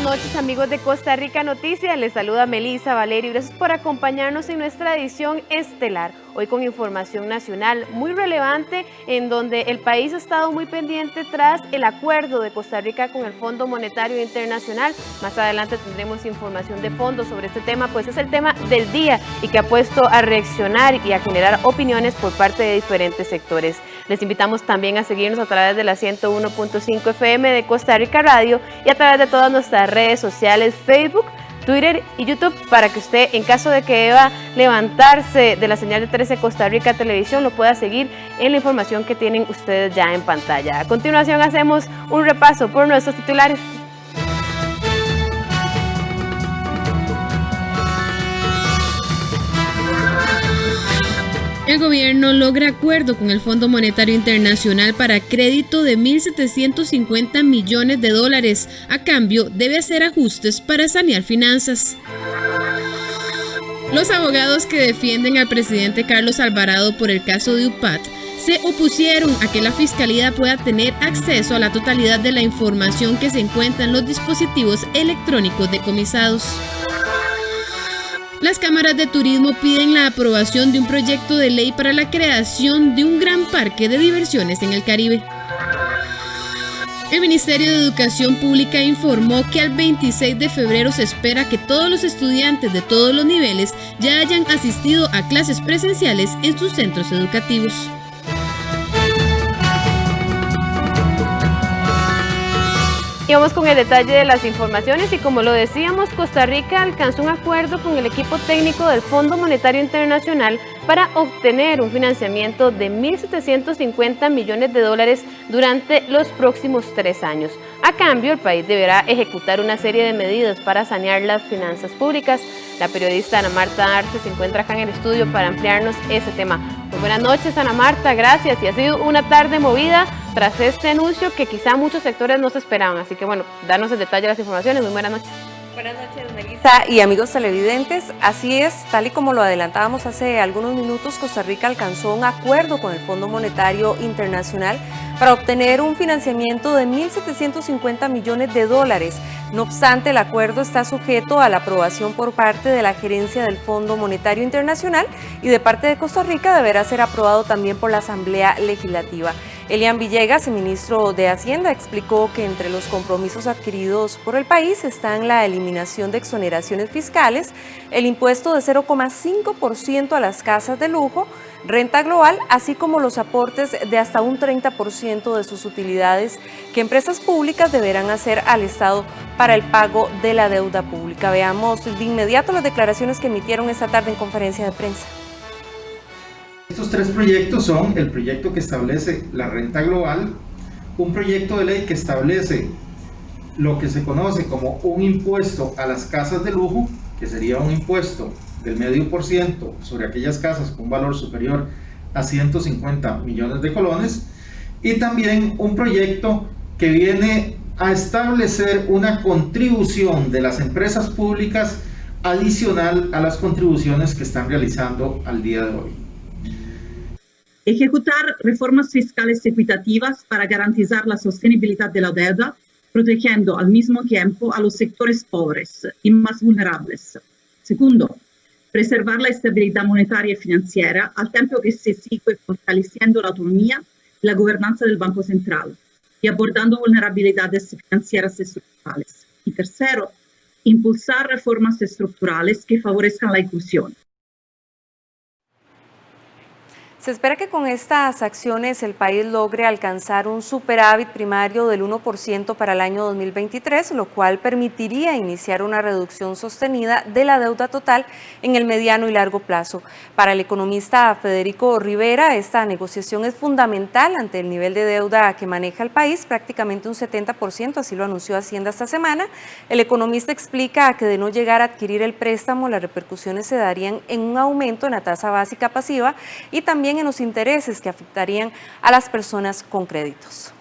noches, amigos de Costa Rica Noticias. Les saluda Melissa Valerio y gracias por acompañarnos en nuestra edición estelar. Hoy con información nacional muy relevante, en donde el país ha estado muy pendiente tras el acuerdo de Costa Rica con el Fondo Monetario Internacional. Más adelante tendremos información de fondo sobre este tema, pues es el tema del día y que ha puesto a reaccionar y a generar opiniones por parte de diferentes sectores. Les invitamos también a seguirnos a través de la 101.5 FM de Costa Rica Radio y a través de todas nuestras redes sociales, Facebook, Twitter y YouTube, para que usted, en caso de que deba levantarse de la señal de 13 Costa Rica Televisión, lo pueda seguir en la información que tienen ustedes ya en pantalla. A continuación hacemos un repaso por nuestros titulares. El gobierno logra acuerdo con el Fondo Monetario Internacional para crédito de $1.750 millones. A cambio, debe hacer ajustes para sanear finanzas. Los abogados que defienden al presidente Carlos Alvarado por el caso de UPAT se opusieron a que la Fiscalía pueda tener acceso a la totalidad de la información que se encuentra en los dispositivos electrónicos decomisados. Las cámaras de turismo piden la aprobación de un proyecto de ley para la creación de un gran parque de diversiones en el Caribe. El Ministerio de Educación Pública informó que al 26 de febrero se espera que todos los estudiantes de todos los niveles ya hayan asistido a clases presenciales en sus centros educativos. Y vamos con el detalle de las informaciones y como lo decíamos, Costa Rica alcanzó un acuerdo con el equipo técnico del Fondo Monetario Internacional para obtener un financiamiento de $1.750 millones durante los próximos 3 años. A cambio, el país deberá ejecutar una serie de medidas para sanear las finanzas públicas. La periodista Ana Marta Arce se encuentra acá en el estudio para ampliarnos ese tema. Muy buenas noches, Ana Marta, gracias. Y ha sido una tarde movida tras este anuncio que quizá muchos sectores no se esperaban. Así que bueno, danos el detalle de las informaciones. Muy buenas noches. Buenas noches, Melissa y amigos televidentes. Así es, tal y como lo adelantábamos hace algunos minutos, Costa Rica alcanzó un acuerdo con el Fondo Monetario Internacional para obtener un financiamiento de $1.750 millones. No obstante, el acuerdo está sujeto a la aprobación por parte de la gerencia del Fondo Monetario Internacional y de parte de Costa Rica deberá ser aprobado también por la Asamblea Legislativa. Elian Villegas, el ministro de Hacienda, explicó que entre los compromisos adquiridos por el país están la eliminación de exoneraciones fiscales, el impuesto de 0,5% a las casas de lujo, renta global, así como los aportes de hasta un 30% de sus utilidades que empresas públicas deberán hacer al Estado para el pago de la deuda pública. Veamos de inmediato las declaraciones que emitieron esta tarde en conferencia de prensa. Estos 3 proyectos son el proyecto que establece la renta global, un proyecto de ley que establece lo que se conoce como un impuesto a las casas de lujo, que sería un impuesto del 0,5% sobre aquellas casas con valor superior a 150 millones de colones, y también un proyecto que viene a establecer una contribución de las empresas públicas adicional a las contribuciones que están realizando al día de hoy. Ejecutar reformas fiscales equitativas para garantizar la sostenibilidad de la deuda, protegiendo al mismo tiempo a los sectores pobres y más vulnerables. Segundo, preservar la estabilidad monetaria y financiera al tiempo que se sigue fortaleciendo la autonomía y la gobernanza del Banco Central y abordando vulnerabilidades financieras estructurales. Y tercero, impulsar reformas estructurales que favorezcan la inclusión. Se espera que con estas acciones el país logre alcanzar un superávit primario del 1% para el año 2023, lo cual permitiría iniciar una reducción sostenida de la deuda total en el mediano y largo plazo. Para el economista Federico Rivera, esta negociación es fundamental ante el nivel de deuda que maneja el país, prácticamente un 70%, así lo anunció Hacienda esta semana. El economista explica que de no llegar a adquirir el préstamo, las repercusiones se darían en un aumento en la tasa básica pasiva y también en los intereses que afectarían a las personas con créditos.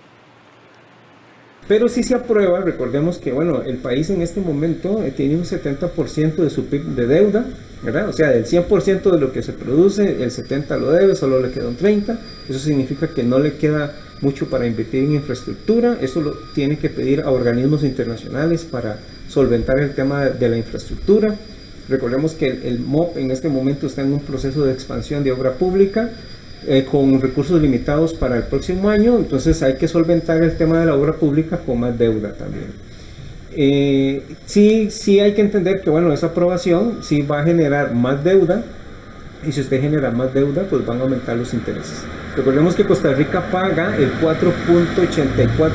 Pero si se aprueba, recordemos que el país en este momento tiene un 70% de su PIB de deuda ¿verdad? O sea, del 100% de lo que se produce, el 70% lo debe, solo le queda un 30%. Eso significa que no le queda mucho para invertir en infraestructura. Eso lo tiene que pedir a organismos internacionales para solventar el tema de la infraestructura. Recordemos que el MOP en este momento está en un proceso de expansión de obra pública con recursos limitados para el próximo año, entonces hay que solventar el tema de la obra pública con más deuda también. Sí hay que entender que bueno, esa aprobación sí va a generar más deuda, y si usted genera más deuda, pues van a aumentar los intereses. Recordemos que Costa Rica paga el 4.84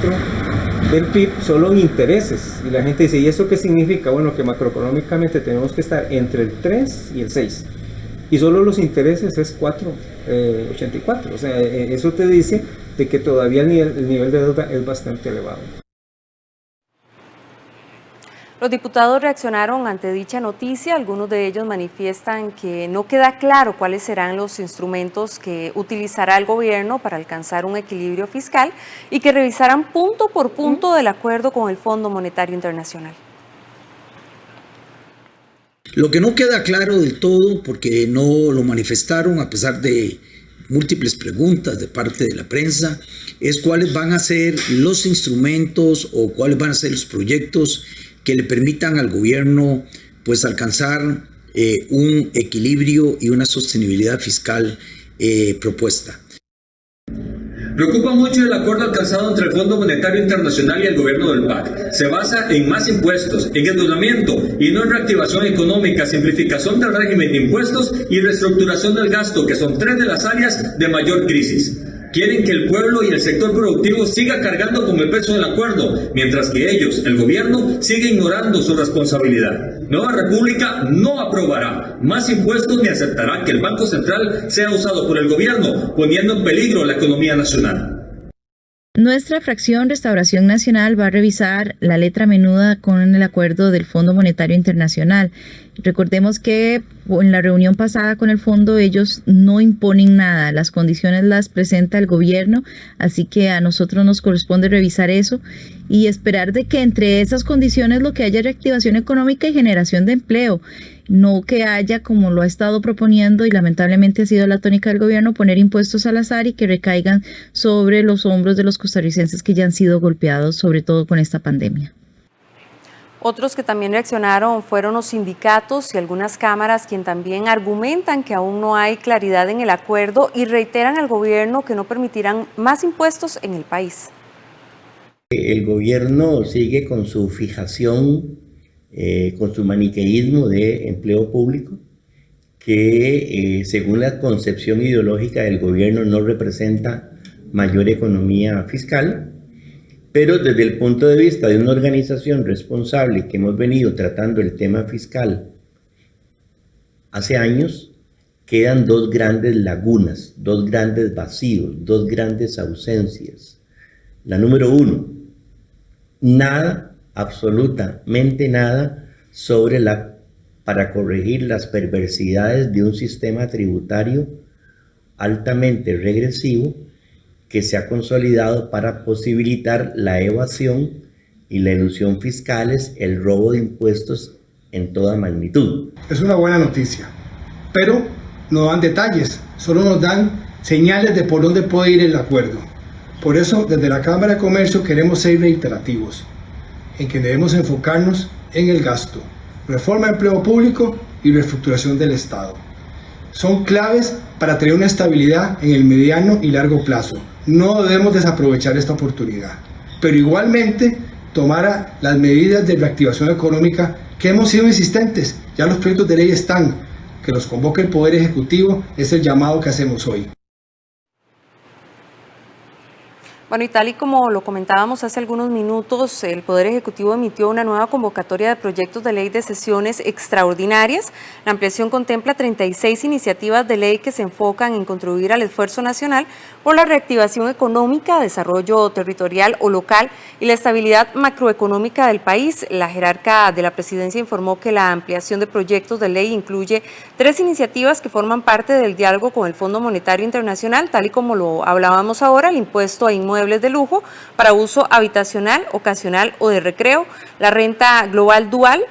del PIB solo en intereses, y la gente dice, ¿y eso qué significa? Bueno, que macroeconómicamente tenemos que estar entre el 3 y el 6, y solo los intereses es 4.84, o sea, eso te dice de que todavía el nivel de deuda es bastante elevado. Los diputados reaccionaron ante dicha noticia. Algunos de ellos manifiestan que no queda claro cuáles serán los instrumentos que utilizará el gobierno para alcanzar un equilibrio fiscal y que revisarán punto por punto del acuerdo con el Fondo Monetario Internacional. Lo que no queda claro del todo, porque no lo manifestaron a pesar de múltiples preguntas de parte de la prensa, es cuáles van a ser los instrumentos o cuáles van a ser los proyectos que le permitan al gobierno pues alcanzar un equilibrio y una sostenibilidad fiscal propuesta. Preocupa mucho el acuerdo alcanzado entre el Fondo Monetario Internacional y el gobierno del PAC. Se basa en más impuestos, en endeudamiento y no en reactivación económica, simplificación del régimen de impuestos y reestructuración del gasto, que son tres de las áreas de mayor crisis. Quieren que el pueblo y el sector productivo siga cargando con el peso del acuerdo, mientras que ellos, el gobierno, sigue ignorando su responsabilidad. Nueva República no aprobará más impuestos ni aceptará que el Banco Central sea usado por el gobierno, poniendo en peligro la economía nacional. Nuestra fracción Restauración Nacional va a revisar la letra menuda con el acuerdo del Fondo Monetario Internacional. Recordemos que en la reunión pasada con el fondo ellos no imponen nada, las condiciones las presenta el gobierno, así que a nosotros nos corresponde revisar eso y esperar de que entre esas condiciones lo que haya reactivación económica y generación de empleo, no que haya, como lo ha estado proponiendo y lamentablemente ha sido la tónica del gobierno, poner impuestos al azar y que recaigan sobre los hombros de los costarricenses que ya han sido golpeados, sobre todo con esta pandemia. Otros que también reaccionaron fueron los sindicatos y algunas cámaras, quien también argumentan que aún no hay claridad en el acuerdo y reiteran al gobierno que no permitirán más impuestos en el país. El gobierno sigue con su fijación, con su maniqueísmo de empleo público, que según la concepción ideológica del gobierno no representa mayor economía fiscal. Pero desde el punto de vista de una organización responsable que hemos venido tratando el tema fiscal hace años, quedan dos grandes lagunas, dos grandes vacíos, dos grandes ausencias. La número uno, nada, absolutamente nada, para corregir las perversidades de un sistema tributario altamente regresivo que se ha consolidado para posibilitar la evasión y la elusión fiscales, el robo de impuestos en toda magnitud. Es una buena noticia, pero no dan detalles, solo nos dan señales de por dónde puede ir el acuerdo. Por eso, desde la Cámara de Comercio queremos ser reiterativos, en que debemos enfocarnos en el gasto, reforma de empleo público y reestructuración del Estado. Son claves para tener una estabilidad en el mediano y largo plazo. No debemos desaprovechar esta oportunidad, pero igualmente tomar las medidas de reactivación económica que hemos sido insistentes. Ya los proyectos de ley están, que los convoque el Poder Ejecutivo, es el llamado que hacemos hoy. Bueno, y tal y como lo comentábamos hace algunos minutos, el Poder Ejecutivo emitió una nueva convocatoria de proyectos de ley de sesiones extraordinarias. La ampliación contempla 36 iniciativas de ley que se enfocan en contribuir al esfuerzo nacional por la reactivación económica, desarrollo territorial o local y la estabilidad macroeconómica del país. La jerarca de la Presidencia informó que la ampliación de proyectos de ley incluye 3 iniciativas que forman parte del diálogo con el Fondo Monetario Internacional, tal y como lo hablábamos ahora: el impuesto a inmuebles de lujo para uso habitacional, ocasional o de recreo, la renta global dual,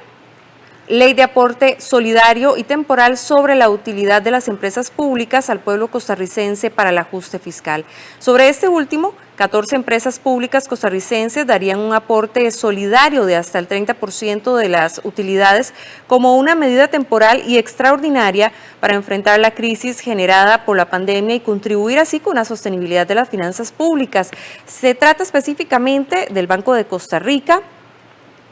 ley de aporte solidario y temporal sobre la utilidad de las empresas públicas al pueblo costarricense para el ajuste fiscal. Sobre este último, 14 empresas públicas costarricenses darían un aporte solidario de hasta el 30% de las utilidades como una medida temporal y extraordinaria para enfrentar la crisis generada por la pandemia y contribuir así con la sostenibilidad de las finanzas públicas. Se trata específicamente del Banco de Costa Rica,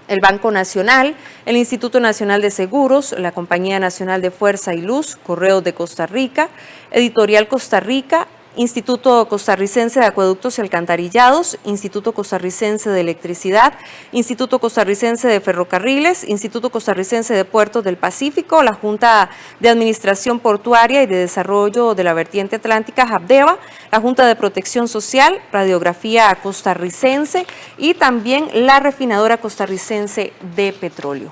el Banco Nacional, el Instituto Nacional de Seguros, la Compañía Nacional de Fuerza y Luz, Correos de Costa Rica, Editorial Costa Rica, Instituto Costarricense de Acueductos y Alcantarillados, Instituto Costarricense de Electricidad, Instituto Costarricense de Ferrocarriles, Instituto Costarricense de Puertos del Pacífico, la Junta de Administración Portuaria y de Desarrollo de la Vertiente Atlántica, JAPDEVA, la Junta de Protección Social, Radiografía Costarricense y también la Refinadora Costarricense de Petróleo.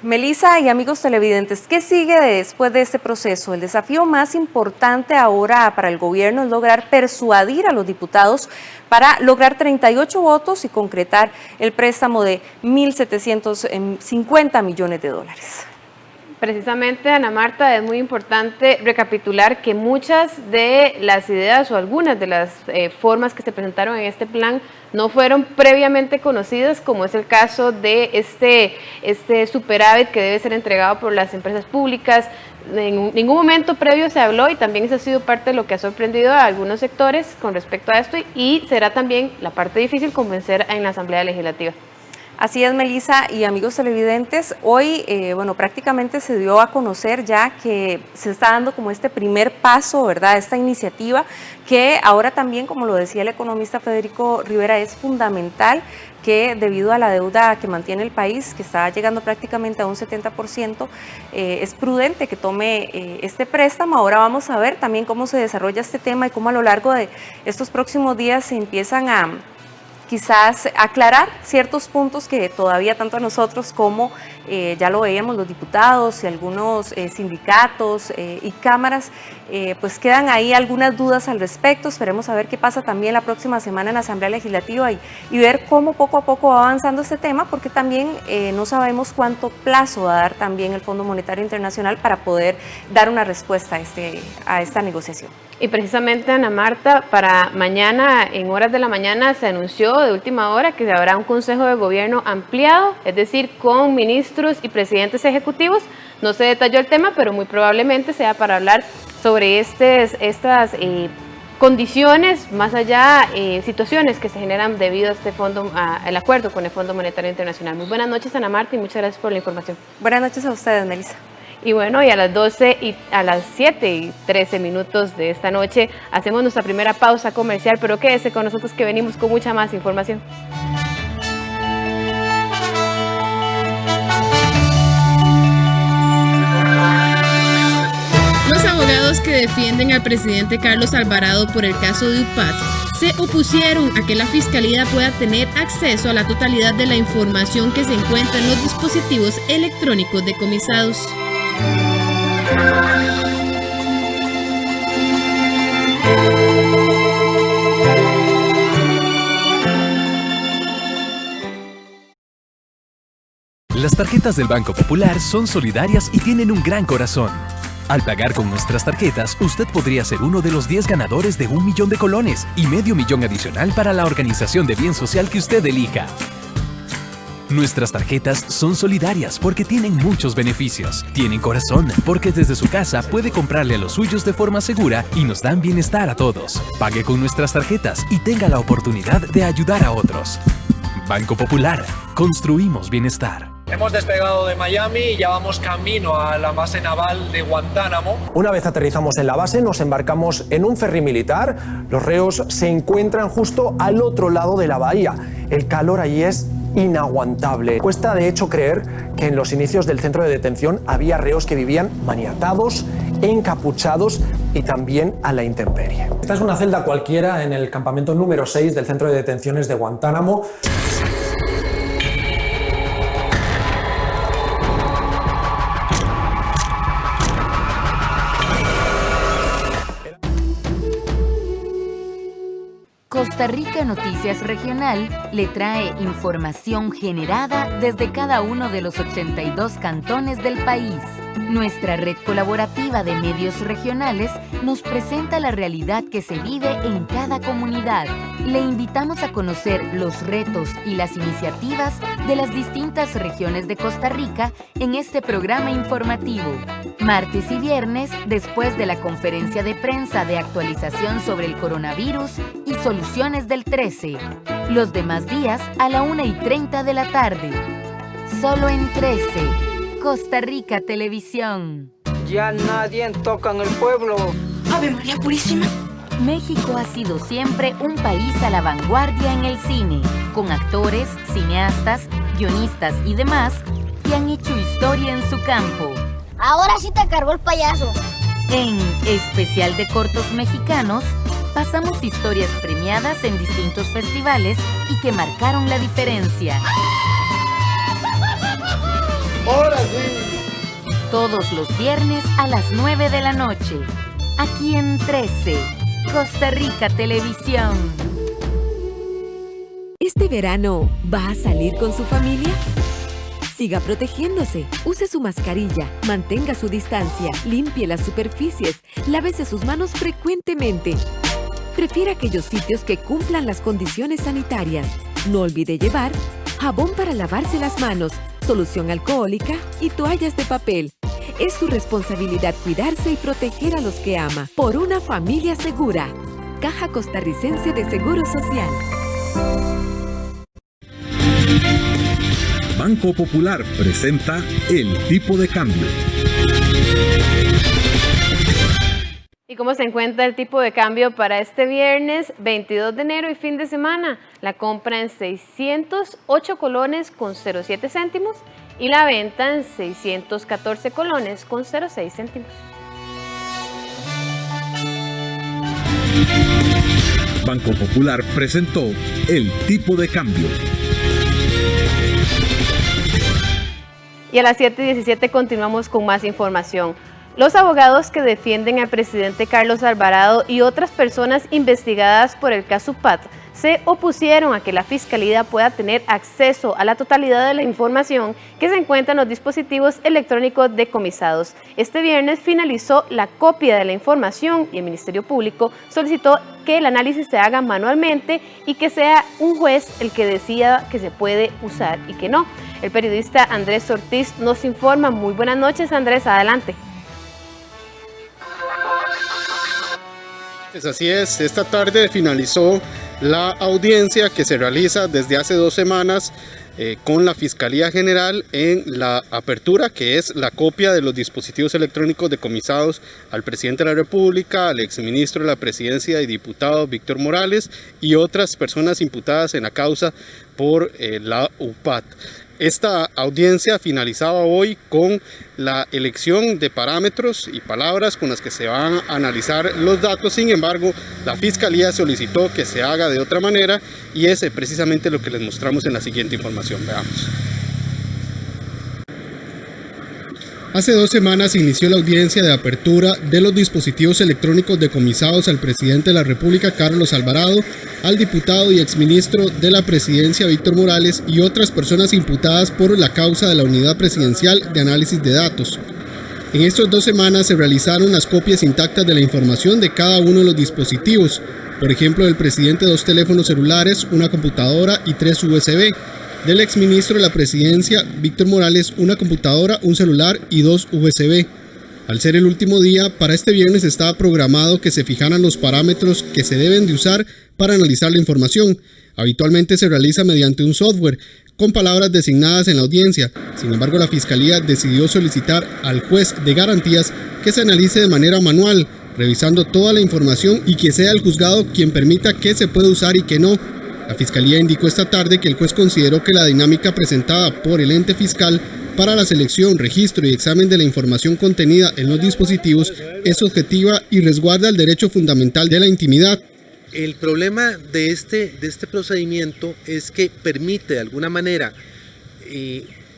Melissa y amigos televidentes, ¿qué sigue después de este proceso? El desafío más importante ahora para el gobierno es lograr persuadir a los diputados para lograr 38 votos y concretar el préstamo de 1.750 millones de dólares. Precisamente, Ana Marta, es muy importante recapitular que muchas de las ideas o algunas de las formas que se presentaron en este plan no fueron previamente conocidas, como es el caso de este superávit que debe ser entregado por las empresas públicas. En ningún momento previo se habló y también eso ha sido parte de lo que ha sorprendido a algunos sectores con respecto a esto y será también la parte difícil convencer en la Asamblea Legislativa. Así es, Melissa y amigos televidentes, hoy prácticamente se dio a conocer ya que se está dando como este primer paso, ¿verdad? Esta iniciativa que ahora también, como lo decía el economista Federico Rivera, es fundamental que debido a la deuda que mantiene el país, que está llegando prácticamente a un 70%, es prudente que tome este préstamo. Ahora vamos a ver también cómo se desarrolla este tema y cómo a lo largo de estos próximos días se empiezan a quizás aclarar ciertos puntos que todavía tanto a nosotros como ya lo veíamos los diputados y algunos sindicatos y cámaras, pues quedan ahí algunas dudas al respecto. Esperemos a ver qué pasa también la próxima semana en la Asamblea Legislativa y ver cómo poco a poco va avanzando este tema, porque también no sabemos cuánto plazo va a dar también el Fondo Monetario Internacional para poder dar una respuesta a esta negociación. Y precisamente, Ana Marta, para mañana, en horas de la mañana, se anunció de última hora que habrá un Consejo de Gobierno ampliado, es decir, con ministros y presidentes ejecutivos. No se detalló el tema, pero muy probablemente sea para hablar sobre estas condiciones, más allá, situaciones que se generan debido a este fondo, al acuerdo con el Fondo Monetario Internacional. Muy buenas noches, Ana Marta, y muchas gracias por la información. Buenas noches a ustedes, Melissa. Y bueno, y a las 12 y a las 7:13 de esta noche hacemos nuestra primera pausa comercial, pero quédese con nosotros que venimos con mucha más información. Los abogados que defienden al presidente Carlos Alvarado por el caso de UPAT se opusieron a que la Fiscalía pueda tener acceso a la totalidad de la información que se encuentra en los dispositivos electrónicos decomisados. Las tarjetas del Banco Popular son solidarias y tienen un gran corazón. Al pagar con nuestras tarjetas, usted podría ser uno de los 10 ganadores de 1 millón de colones y medio millón adicional para la organización de bien social que usted elija. Nuestras tarjetas son solidarias porque tienen muchos beneficios. Tienen corazón porque desde su casa puede comprarle a los suyos de forma segura y nos dan bienestar a todos. Pague con nuestras tarjetas y tenga la oportunidad de ayudar a otros. Banco Popular. Construimos bienestar. Hemos despegado de Miami y ya vamos camino a la base naval de Guantánamo. Una vez aterrizamos en la base, nos embarcamos en un ferry militar. Los reos se encuentran justo al otro lado de la bahía. El calor allí es inaguantable. Cuesta de hecho creer que en los inicios del centro de detención había reos que vivían maniatados, encapuchados y también a la intemperie. Esta es una celda cualquiera en el campamento número 6 del centro de detenciones de Guantánamo. Costa Costa Rica Noticias Regional le trae información generada desde cada uno de los 82 cantones del país. Nuestra red colaborativa de medios regionales nos presenta la realidad que se vive en cada comunidad. Le invitamos a conocer los retos y las iniciativas de las distintas regiones de Costa Rica en este programa informativo. Martes y viernes, después de la conferencia de prensa de actualización sobre el coronavirus y soluciones del 13. Los demás días a la 1:30 de la tarde. Solo en 13. Costa Rica Televisión. Ya nadie toca en el pueblo. ¡Ave María Purísima! México ha sido siempre un país a la vanguardia en el cine, con actores, cineastas, guionistas y demás que han hecho historia en su campo. Ahora sí te cargó el payaso. En Especial de Cortos Mexicanos, pasamos historias premiadas en distintos festivales y que marcaron la diferencia. ¡Ahora sí! Todos los viernes a las 9 de la noche, aquí en 13, Costa Rica Televisión. ¿Este verano va a salir con su familia? Siga protegiéndose, use su mascarilla, mantenga su distancia, limpie las superficies, lávese sus manos frecuentemente. Prefiera aquellos sitios que cumplan las condiciones sanitarias. No olvide llevar jabón para lavarse las manos, solución alcohólica y toallas de papel. Es su responsabilidad cuidarse y proteger a los que ama. Por una familia segura. Caja Costarricense de Seguro Social. Banco Popular presenta el tipo de cambio. ¿Y cómo se encuentra el tipo de cambio para este viernes 22 de enero y fin de semana? La compra en 608 colones con 07 céntimos y la venta en 614 colones con 06 céntimos. Banco Popular presentó el tipo de cambio. Y a las 7:17 continuamos con más información. Los abogados que defienden al presidente Carlos Alvarado y otras personas investigadas por el caso PAT se opusieron a que la Fiscalía pueda tener acceso a la totalidad de la información que se encuentra en los dispositivos electrónicos decomisados. Este viernes finalizó la copia de la información y el Ministerio Público solicitó que el análisis se haga manualmente y que sea un juez el que decida que se puede usar y que no. El periodista Andrés Ortiz nos informa. Muy buenas noches, Andrés, adelante. Así es, esta tarde finalizó la audiencia que se realiza desde hace 2 semanas con la Fiscalía General en la apertura, que es la copia de los dispositivos electrónicos decomisados al presidente de la República, al exministro de la Presidencia y diputado Víctor Morales y otras personas imputadas en la causa por la UPAT. Esta audiencia finalizaba hoy con la elección de parámetros y palabras con las que se van a analizar los datos. Sin embargo, la Fiscalía solicitó que se haga de otra manera y es precisamente lo que les mostramos en la siguiente información. Veamos. Hace 2 semanas inició la audiencia de apertura de los dispositivos electrónicos decomisados al presidente de la República, Carlos Alvarado, al diputado y exministro de la Presidencia, Víctor Morales, y otras personas imputadas por la causa de la Unidad Presidencial de Análisis de Datos. En estas 2 semanas se realizaron las copias intactas de la información de cada uno de los dispositivos. Por ejemplo, del presidente 2 teléfonos celulares, una computadora y 3 USB. Del exministro de la Presidencia, Víctor Morales, una computadora, un celular y 2 USB. Al ser el último día, para este viernes estaba programado que se fijaran los parámetros que se deben de usar para analizar la información. Habitualmente se realiza mediante un software, con palabras designadas en la audiencia. Sin embargo, la Fiscalía decidió solicitar al juez de garantías que se analice de manera manual, revisando toda la información y que sea el juzgado quien permita qué se puede usar y qué no. La Fiscalía indicó esta tarde que el juez consideró que la dinámica presentada por el ente fiscal para la selección, registro y examen de la información contenida en los dispositivos es objetiva y resguarda el derecho fundamental de la intimidad. El problema de este procedimiento es que permite de alguna manera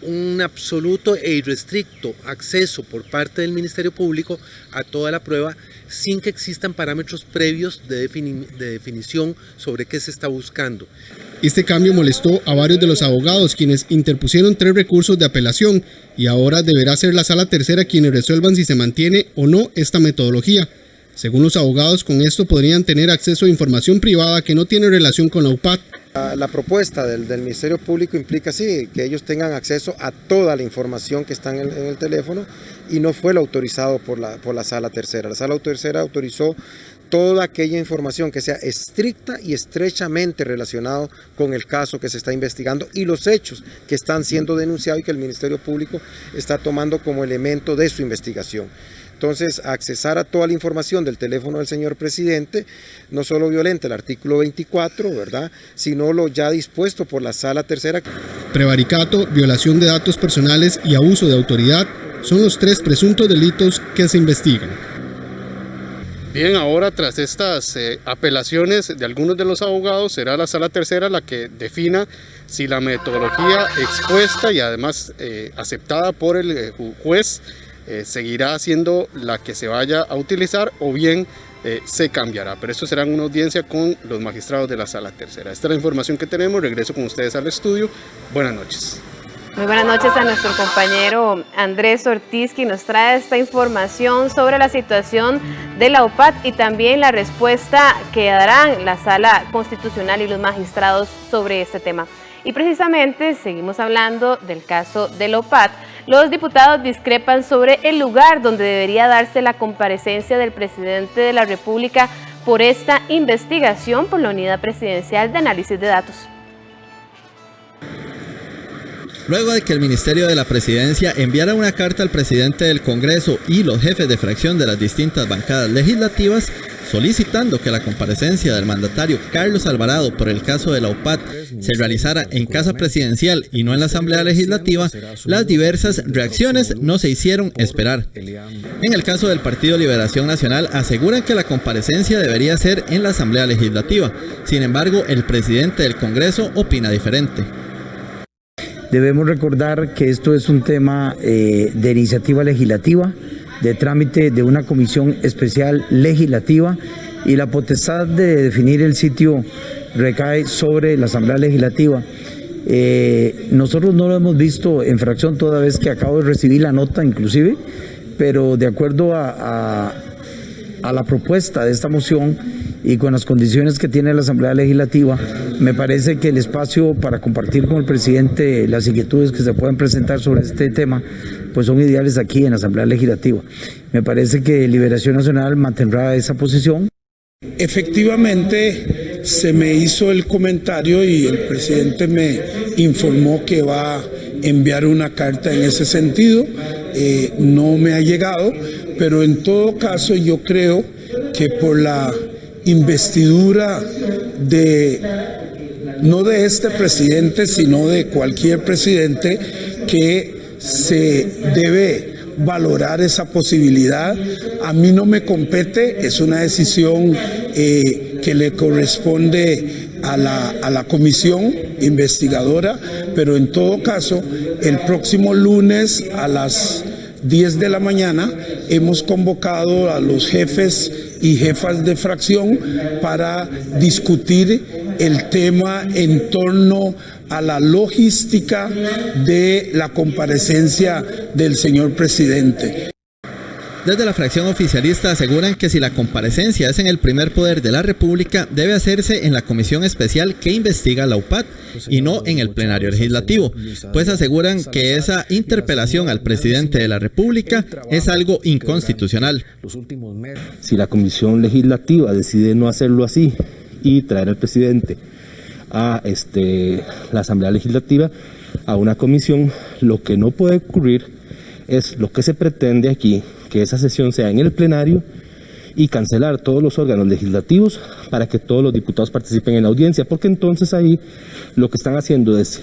un absoluto e irrestricto acceso por parte del Ministerio Público a toda la prueba sin que existan parámetros previos de definición sobre qué se está buscando. Este cambio molestó a varios de los abogados, quienes interpusieron 3 recursos de apelación, y ahora deberá ser la Sala Tercera quienes resuelvan si se mantiene o no esta metodología. Según los abogados, con esto podrían tener acceso a información privada que no tiene relación con la UPAT. La propuesta del Ministerio Público implica sí, que ellos tengan acceso a toda la información que está en el teléfono, y no fue lo autorizado por la Sala Tercera. La Sala Tercera autorizó toda aquella información que sea estricta y estrechamente relacionado con el caso que se está investigando y los hechos que están siendo denunciados y que el Ministerio Público está tomando como elemento de su investigación. Entonces, accesar a toda la información del teléfono del señor presidente no solo violenta el artículo 24, ¿verdad?, sino lo ya dispuesto por la Sala Tercera. Prevaricato, violación de datos personales y abuso de autoridad son los 3 presuntos delitos que se investigan. Bien, ahora tras estas apelaciones de algunos de los abogados, será la Sala Tercera la que defina si la metodología expuesta y además aceptada por el juez seguirá siendo la que se vaya a utilizar o bien se cambiará. Pero esto será una audiencia con los magistrados de la Sala Tercera. Esta es la información que tenemos. Regreso con ustedes al estudio. Buenas noches. Muy buenas noches a nuestro compañero Andrés Ortiz, quien nos trae esta información sobre la situación de la UPAT y también la respuesta que darán la Sala Constitucional y los magistrados sobre este tema. Y precisamente seguimos hablando del caso de la UPAT. Los diputados discrepan sobre el lugar donde debería darse la comparecencia del presidente de la República por esta investigación por la Unidad Presidencial de Análisis de Datos. Luego de que el Ministerio de la Presidencia enviara una carta al presidente del Congreso y los jefes de fracción de las distintas bancadas legislativas, solicitando que la comparecencia del mandatario Carlos Alvarado por el caso de la UPAT se realizara en Casa Presidencial y no en la Asamblea Legislativa, las diversas reacciones no se hicieron esperar. En el caso del Partido Liberación Nacional, aseguran que la comparecencia debería ser en la Asamblea Legislativa. Sin embargo, el presidente del Congreso opina diferente. Debemos recordar que esto es un tema de iniciativa legislativa, de trámite de una comisión especial legislativa, y la potestad de definir el sitio recae sobre la Asamblea Legislativa. Nosotros no lo hemos visto en fracción toda vez que acabo de recibir la nota inclusive, pero de acuerdo a la propuesta de esta moción y con las condiciones que tiene la Asamblea Legislativa, me parece que el espacio para compartir con el presidente las inquietudes que se pueden presentar sobre este tema pues son ideales aquí en la Asamblea Legislativa. Me parece que Liberación Nacional mantendrá esa posición. Efectivamente, se me hizo el comentario y el presidente me informó que va a enviar una carta en ese sentido. No me ha llegado, pero en todo caso yo creo que por la investidura no de este presidente, sino de cualquier presidente, que se debe valorar esa posibilidad. A mí no me compete, es una decisión que le corresponde a la comisión investigadora, pero en todo caso, el próximo lunes a las 10 de la mañana hemos convocado a los jefes y jefas de fracción para discutir el tema en torno a la logística de la comparecencia del señor presidente. Desde la fracción oficialista aseguran que si la comparecencia es en el primer poder de la República, debe hacerse en la comisión especial que investiga la UPAT y no en el plenario legislativo, pues aseguran que esa interpelación al presidente de la República es algo inconstitucional. Si la comisión legislativa decide no hacerlo así y traer al presidente a la Asamblea Legislativa, a una comisión, lo que no puede ocurrir es lo que se pretende aquí, que esa sesión sea en el plenario y cancelar todos los órganos legislativos para que todos los diputados participen en la audiencia, porque entonces ahí lo que están haciendo es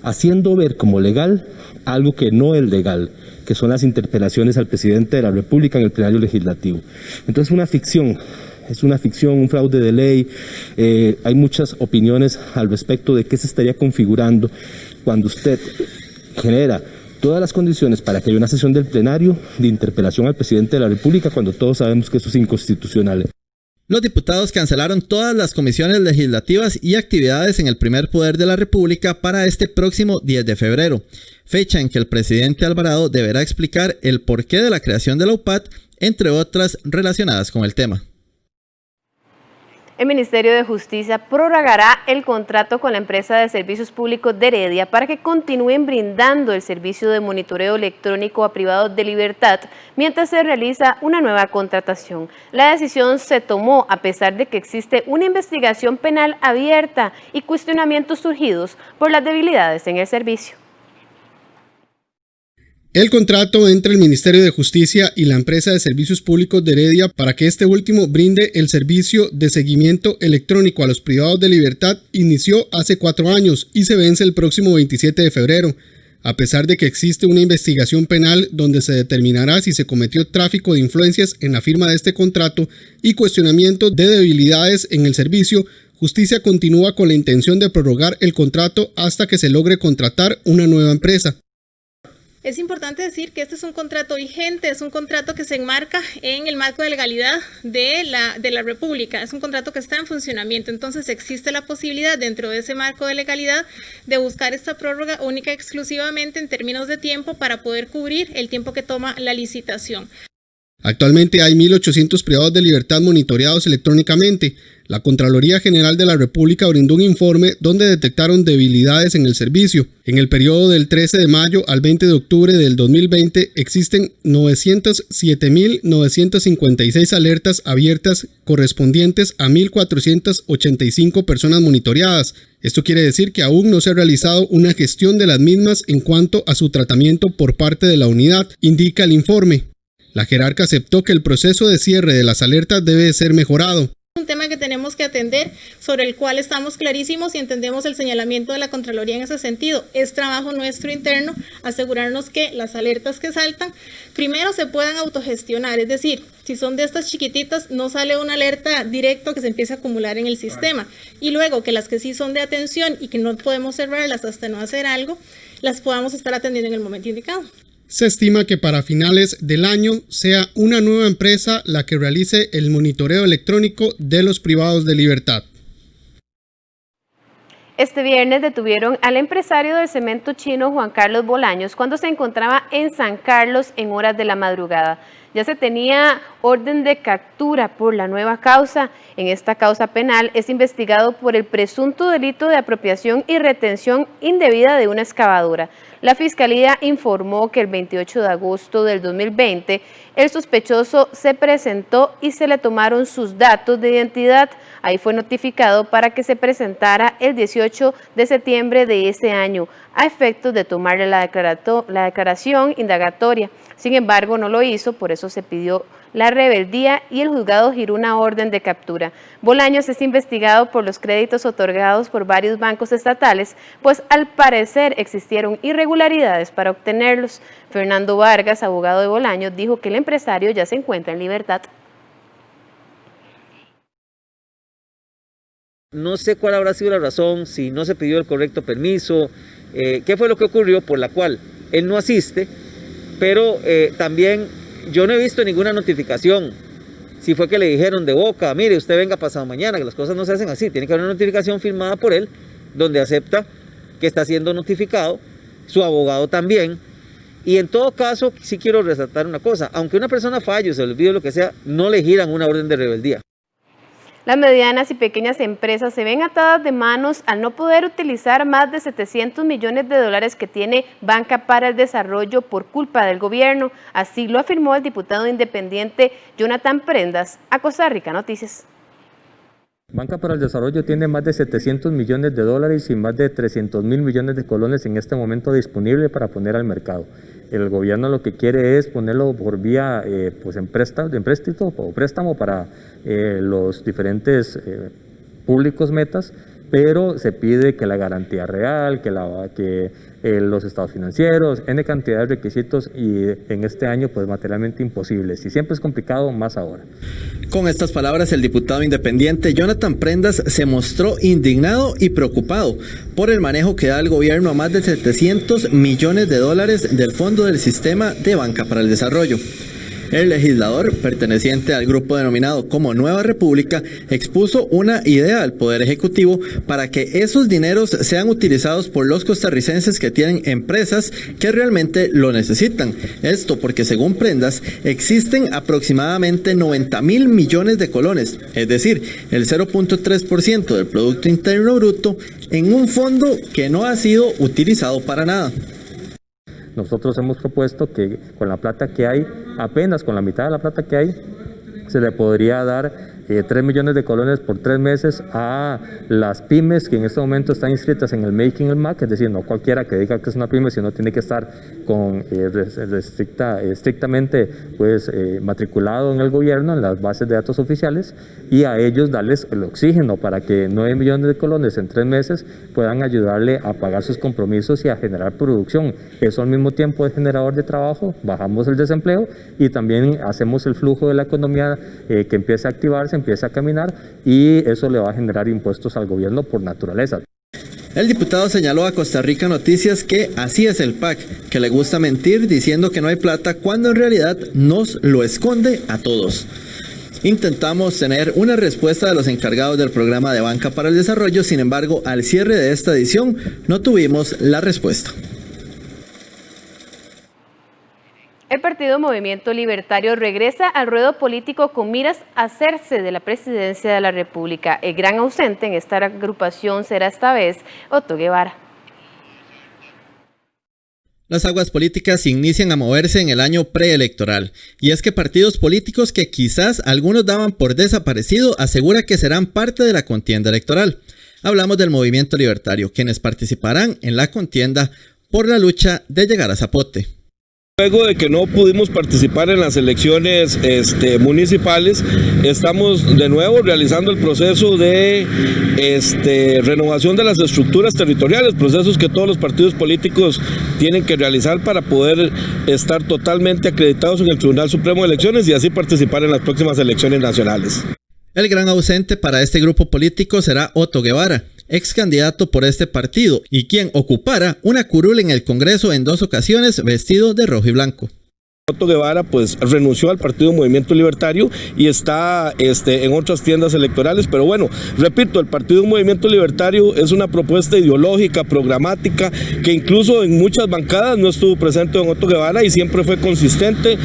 haciendo ver como legal algo que no es legal, que son las interpelaciones al presidente de la República en el plenario legislativo. Entonces es una ficción, un fraude de ley. Hay muchas opiniones al respecto de qué se estaría configurando cuando usted genera todas las condiciones para que haya una sesión del plenario de interpelación al presidente de la República cuando todos sabemos que eso es inconstitucional. Los diputados cancelaron todas las comisiones legislativas y actividades en el primer poder de la República para este próximo 10 de febrero, fecha en que el presidente Alvarado deberá explicar el porqué de la creación de la UPAT, entre otras relacionadas con el tema. El Ministerio de Justicia prorrogará el contrato con la empresa de servicios públicos de Heredia para que continúen brindando el servicio de monitoreo electrónico a privados de libertad mientras se realiza una nueva contratación. La decisión se tomó a pesar de que existe una investigación penal abierta y cuestionamientos surgidos por las debilidades en el servicio. El contrato entre el Ministerio de Justicia y la empresa de servicios públicos de Heredia para que este último brinde el servicio de seguimiento electrónico a los privados de libertad inició hace 4 años y se vence el próximo 27 de febrero. A pesar de que existe una investigación penal donde se determinará si se cometió tráfico de influencias en la firma de este contrato y cuestionamiento de debilidades en el servicio, Justicia continúa con la intención de prorrogar el contrato hasta que se logre contratar una nueva empresa. Es importante decir que este es un contrato vigente, es un contrato que se enmarca en el marco de legalidad de la República, es un contrato que está en funcionamiento, entonces existe la posibilidad dentro de ese marco de legalidad de buscar esta prórroga única y exclusivamente en términos de tiempo para poder cubrir el tiempo que toma la licitación. Actualmente hay 1.800 privados de libertad monitoreados electrónicamente. La Contraloría General de la República brindó un informe donde detectaron debilidades en el servicio. En el periodo del 13 de mayo al 20 de octubre del 2020 existen 907.956 alertas abiertas correspondientes a 1.485 personas monitoreadas. Esto quiere decir que aún no se ha realizado una gestión de las mismas en cuanto a su tratamiento por parte de la unidad, indica el informe. La jerarca aceptó que el proceso de cierre de las alertas debe ser mejorado. Un tema que tenemos que atender, sobre el cual estamos clarísimos y entendemos el señalamiento de la Contraloría en ese sentido. Es trabajo nuestro interno asegurarnos que las alertas que saltan primero se puedan autogestionar, es decir, si son de estas chiquititas no sale una alerta directa que se empiece a acumular en el sistema, y luego que las que sí son de atención y que no podemos cerrarlas hasta no hacer algo, las podamos estar atendiendo en el momento indicado. Se estima que para finales del año sea una nueva empresa la que realice el monitoreo electrónico de los privados de libertad. Este viernes detuvieron al empresario del cemento chino Juan Carlos Bolaños cuando se encontraba en San Carlos en horas de la madrugada. Ya se tenía orden de captura por la nueva causa. En esta causa penal es investigado por el presunto delito de apropiación y retención indebida de una excavadora. La Fiscalía informó que el 28 de agosto del 2020 el sospechoso se presentó y se le tomaron sus datos de identidad. Ahí fue notificado para que se presentara el 18 de septiembre de ese año a efectos de tomarle la declaración indagatoria. Sin embargo, no lo hizo, por eso se pidió la rebeldía y el juzgado giró una orden de captura. Bolaños es investigado por los créditos otorgados por varios bancos estatales, pues al parecer existieron irregularidades para obtenerlos. Fernando Vargas, abogado de Bolaños, dijo que el empresario ya se encuentra en libertad. No sé cuál habrá sido la razón, si no se pidió el correcto permiso, qué fue lo que ocurrió por la cual él no asiste, pero también yo no he visto ninguna notificación. Si fue que le dijeron de boca, mire, usted venga pasado mañana, que las cosas no se hacen así, tiene que haber una notificación firmada por él, donde acepta que está siendo notificado, su abogado también. Y en todo caso, sí quiero resaltar una cosa, aunque una persona falle o se le olvide lo que sea, no le giran una orden de rebeldía. Las medianas y pequeñas empresas se ven atadas de manos al no poder utilizar más de 700 millones de dólares que tiene Banca para el Desarrollo por culpa del gobierno. Así lo afirmó el diputado independiente Jonathan Prendas a Costa Rica Noticias. Banca para el Desarrollo tiene más de 700 millones de dólares y más de 300 mil millones de colones en este momento disponible para poner al mercado. El gobierno lo que quiere es ponerlo por vía pues en préstamo para los diferentes públicos metas, pero se pide que la garantía real, que los estados financieros, N cantidad de requisitos, y en este año pues materialmente imposible. Si siempre es complicado, más ahora. Con estas palabras, el diputado independiente Jonathan Prendas se mostró indignado y preocupado por el manejo que da el gobierno a más de 700 millones de dólares del Fondo del Sistema de Banca para el Desarrollo. El legislador, perteneciente al grupo denominado como Nueva República, expuso una idea al Poder Ejecutivo para que esos dineros sean utilizados por los costarricenses que tienen empresas que realmente lo necesitan. Esto porque, según Prendas, existen aproximadamente 90.000 millones de colones, es decir, el 0.3% del Producto Interno Bruto, en un fondo que no ha sido utilizado para nada. Nosotros hemos propuesto que con la plata que hay, apenas con la mitad de la plata que hay, se le podría dar 3 millones de colones por 3 meses a las pymes que en este momento están inscritas en el Making el MAC, es decir, no cualquiera que diga que es una pyme, sino tiene que estar con estrictamente pues, matriculado en el gobierno, en las bases de datos oficiales, y a ellos darles el oxígeno para que 9 millones de colones en 3 meses puedan ayudarle a pagar sus compromisos y a generar producción. Eso al mismo tiempo es generador de trabajo, bajamos el desempleo y también hacemos el flujo de la economía que empiece a activarse, empieza a caminar, y eso le va a generar impuestos al gobierno por naturaleza. El diputado señaló a Costa Rica Noticias que así es el PAC, que le gusta mentir diciendo que no hay plata cuando en realidad nos lo esconde a todos. Intentamos tener una respuesta de los encargados del programa de Banca para el Desarrollo, sin embargo, al cierre de esta edición no tuvimos la respuesta. El partido Movimiento Libertario regresa al ruedo político con miras a hacerse de la presidencia de la República. El gran ausente en esta agrupación será esta vez Otto Guevara. Las aguas políticas inician a moverse en el año preelectoral, y es que partidos políticos que quizás algunos daban por desaparecido asegura que serán parte de la contienda electoral. Hablamos del Movimiento Libertario, quienes participarán en la contienda por la lucha de llegar a Zapote. Luego de que no pudimos participar en las elecciones municipales, estamos de nuevo realizando el proceso de renovación de las estructuras territoriales, procesos que todos los partidos políticos tienen que realizar para poder estar totalmente acreditados en el Tribunal Supremo de Elecciones y así participar en las próximas elecciones nacionales. El gran ausente para este grupo político será Otto Guevara, ex candidato por este partido y quien ocupara una curul en el Congreso en 2 ocasiones vestido de rojo y blanco. Otto Guevara pues renunció al partido Movimiento Libertario y está en otras tiendas electorales, pero bueno, repito, el partido Movimiento Libertario es una propuesta ideológica, programática, que incluso en muchas bancadas no estuvo presente don Otto Guevara y siempre fue consistente.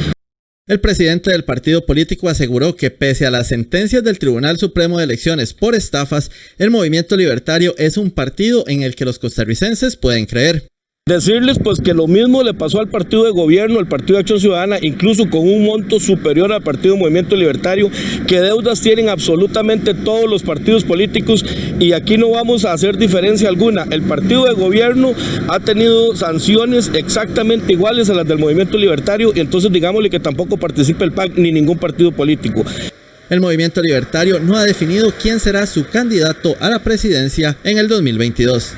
El presidente del partido político aseguró que pese a las sentencias del Tribunal Supremo de Elecciones por estafas, el Movimiento Libertario es un partido en el que los costarricenses pueden creer. Decirles pues que lo mismo le pasó al partido de gobierno, el partido de Acción Ciudadana, incluso con un monto superior al partido Movimiento Libertario, que deudas tienen absolutamente todos los partidos políticos y aquí no vamos a hacer diferencia alguna. El partido de gobierno ha tenido sanciones exactamente iguales a las del Movimiento Libertario y entonces digámosle que tampoco participe el PAC ni ningún partido político. El Movimiento Libertario no ha definido quién será su candidato a la presidencia en el 2022.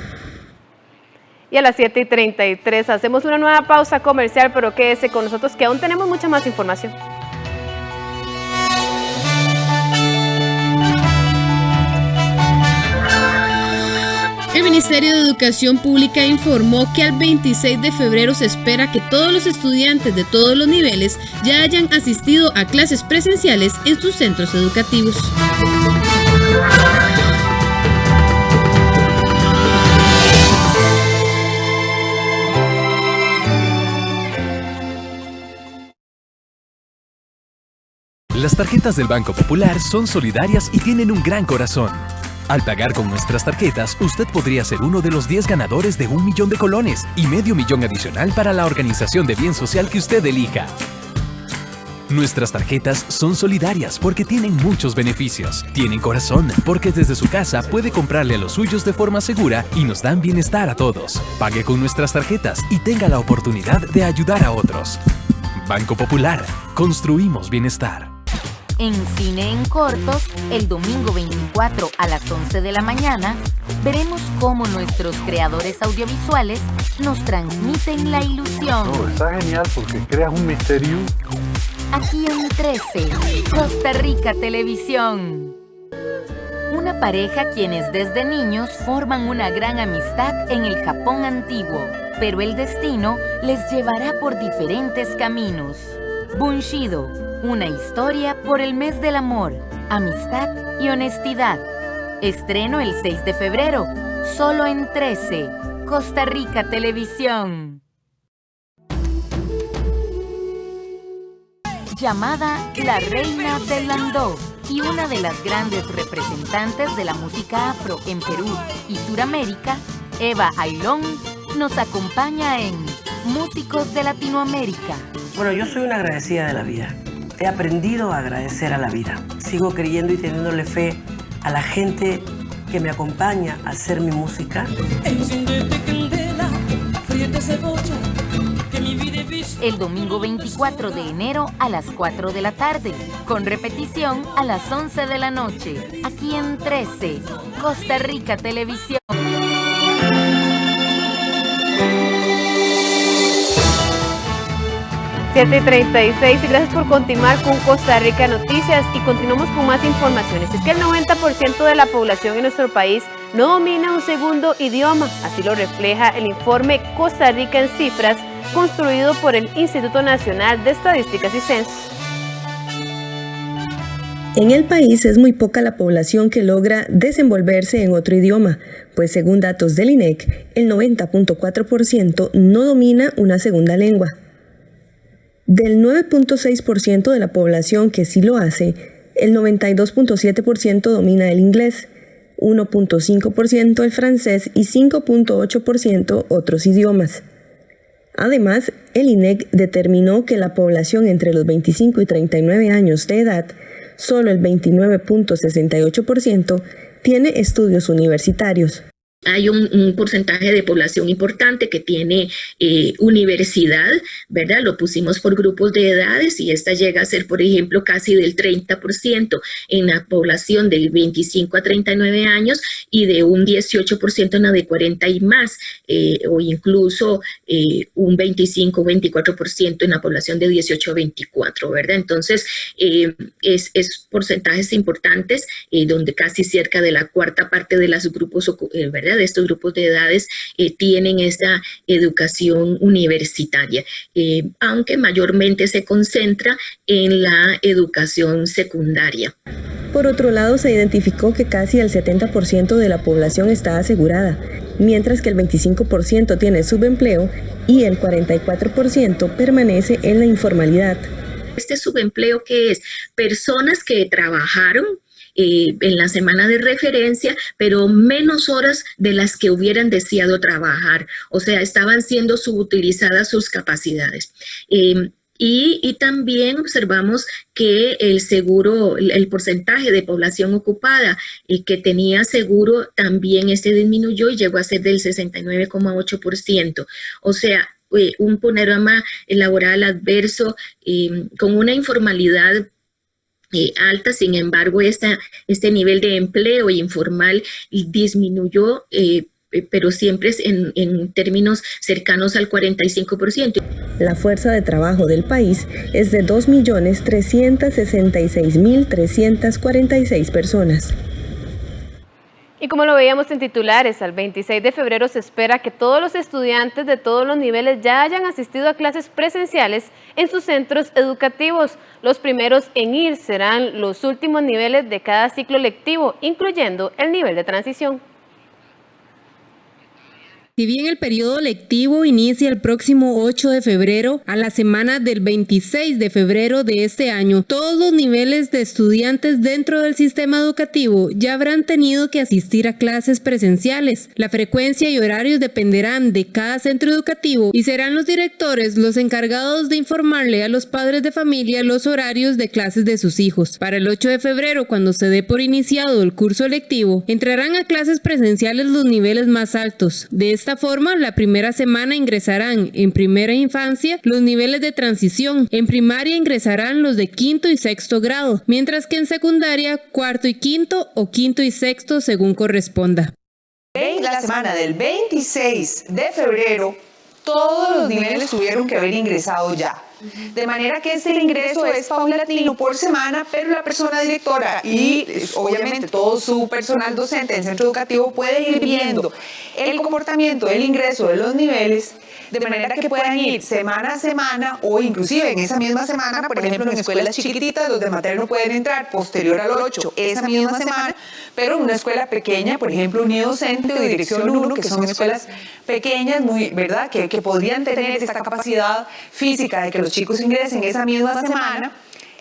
Y a las 7:33 hacemos una nueva pausa comercial, pero quédese con nosotros que aún tenemos mucha más información. El Ministerio de Educación Pública informó que al 26 de febrero se espera que todos los estudiantes de todos los niveles ya hayan asistido a clases presenciales en sus centros educativos. Las tarjetas del Banco Popular son solidarias y tienen un gran corazón. Al pagar con nuestras tarjetas, usted podría ser uno de los 10 ganadores de 1 millón de colones y medio millón adicional para la organización de bien social que usted elija. Nuestras tarjetas son solidarias porque tienen muchos beneficios. Tienen corazón porque desde su casa puede comprarle a los suyos de forma segura y nos dan bienestar a todos. Pague con nuestras tarjetas y tenga la oportunidad de ayudar a otros. Banco Popular. Construimos bienestar. En Cine en Cortos, el domingo 24 a las 11 de la mañana, veremos cómo nuestros creadores audiovisuales nos transmiten la ilusión. Está genial porque creas un misterio. Aquí en 13, Costa Rica Televisión. Una pareja quienes desde niños forman una gran amistad en el Japón antiguo, pero el destino les llevará por diferentes caminos. Bunshido, una historia por el mes del amor, amistad y honestidad. Estreno el 6 de febrero, solo en 13, Costa Rica Televisión. Llamada la Reina del Landó y una de las grandes representantes de la música afro en Perú y Suramérica, Eva Ailón, nos acompaña en Músicos de Latinoamérica. Bueno, yo soy una agradecida de la vida. He aprendido a agradecer a la vida. Sigo creyendo y teniéndole fe a la gente que me acompaña a hacer mi música. El domingo 24 de enero a las 4 de la tarde, con repetición a las 11 de la noche, aquí en 13, Costa Rica Televisión. ...7:36 y gracias por continuar con Costa Rica Noticias y continuamos con más informaciones. Es que el 90% de la población en nuestro país no domina un segundo idioma, así lo refleja el informe Costa Rica en Cifras, construido por el Instituto Nacional de Estadísticas y Censos. En el país es muy poca la población que logra desenvolverse en otro idioma, pues según datos del INEC, el 90.4% no domina una segunda lengua. Del 9.6% de la población que sí lo hace, el 92.7% domina el inglés, 1.5% el francés y 5.8% otros idiomas. Además, el INEC determinó que la población entre los 25 y 39 años de edad, solo el 29.68% tiene estudios universitarios. Hay un porcentaje de población importante que tiene universidad, ¿verdad? Lo pusimos por grupos de edades y esta llega a ser, por ejemplo, casi del 30% en la población de 25 a 39 años y de un 18% en la de 40 y más, o incluso un 25 o 24% en la población de 18 a 24, ¿verdad? Entonces, es porcentajes importantes donde casi cerca de la cuarta parte de los grupos, ¿verdad?, de estos grupos de edades tienen esta educación universitaria, aunque mayormente se concentra en la educación secundaria. Por otro lado, se identificó que casi el 70% de la población está asegurada, mientras que el 25% tiene subempleo y el 44% permanece en la informalidad. Este subempleo, ¿qué es? Personas que trabajaron en la semana de referencia, pero menos horas de las que hubieran deseado trabajar, o sea, estaban siendo subutilizadas sus capacidades. Y también observamos que el porcentaje de población ocupada que tenía seguro también disminuyó y llegó a ser del 69,8%. O sea, un panorama laboral adverso con una informalidad alta. Sin embargo, este nivel de empleo informal disminuyó, pero siempre es en términos cercanos al 45%. La fuerza de trabajo del país es de 2.366.346 personas. Y como lo veíamos en titulares, al 26 de febrero se espera que todos los estudiantes de todos los niveles ya hayan asistido a clases presenciales en sus centros educativos. Los primeros en ir serán los últimos niveles de cada ciclo lectivo, incluyendo el nivel de transición. Si bien el periodo lectivo inicia el próximo 8 de febrero, a la semana del 26 de febrero de este año, todos los niveles de estudiantes dentro del sistema educativo ya habrán tenido que asistir a clases presenciales. La frecuencia y horarios dependerán de cada centro educativo y serán los directores los encargados de informarle a los padres de familia los horarios de clases de sus hijos. Para el 8 de febrero, cuando se dé por iniciado el curso lectivo, entrarán a clases presenciales los niveles más altos. De esta forma, la primera semana ingresarán en primera infancia los niveles de transición, en primaria ingresarán los de quinto y sexto grado, mientras que en secundaria cuarto y quinto o quinto y sexto según corresponda. En la semana del 26 de febrero, todos los niveles tuvieron que haber ingresado ya. De manera que este ingreso es paulatino por semana, pero la persona directora y obviamente todo su personal docente del centro educativo puede ir viendo el comportamiento del ingreso de los niveles, de manera que puedan ir semana a semana o inclusive en esa misma semana, por ejemplo en escuelas chiquititas, los de materno pueden entrar posterior al 8 esa misma semana, pero en una escuela pequeña, por ejemplo unidocente o dirección 1, que son escuelas pequeñas, ¿verdad? Que podrían tener esta capacidad física de que los chicos ingresen esa misma semana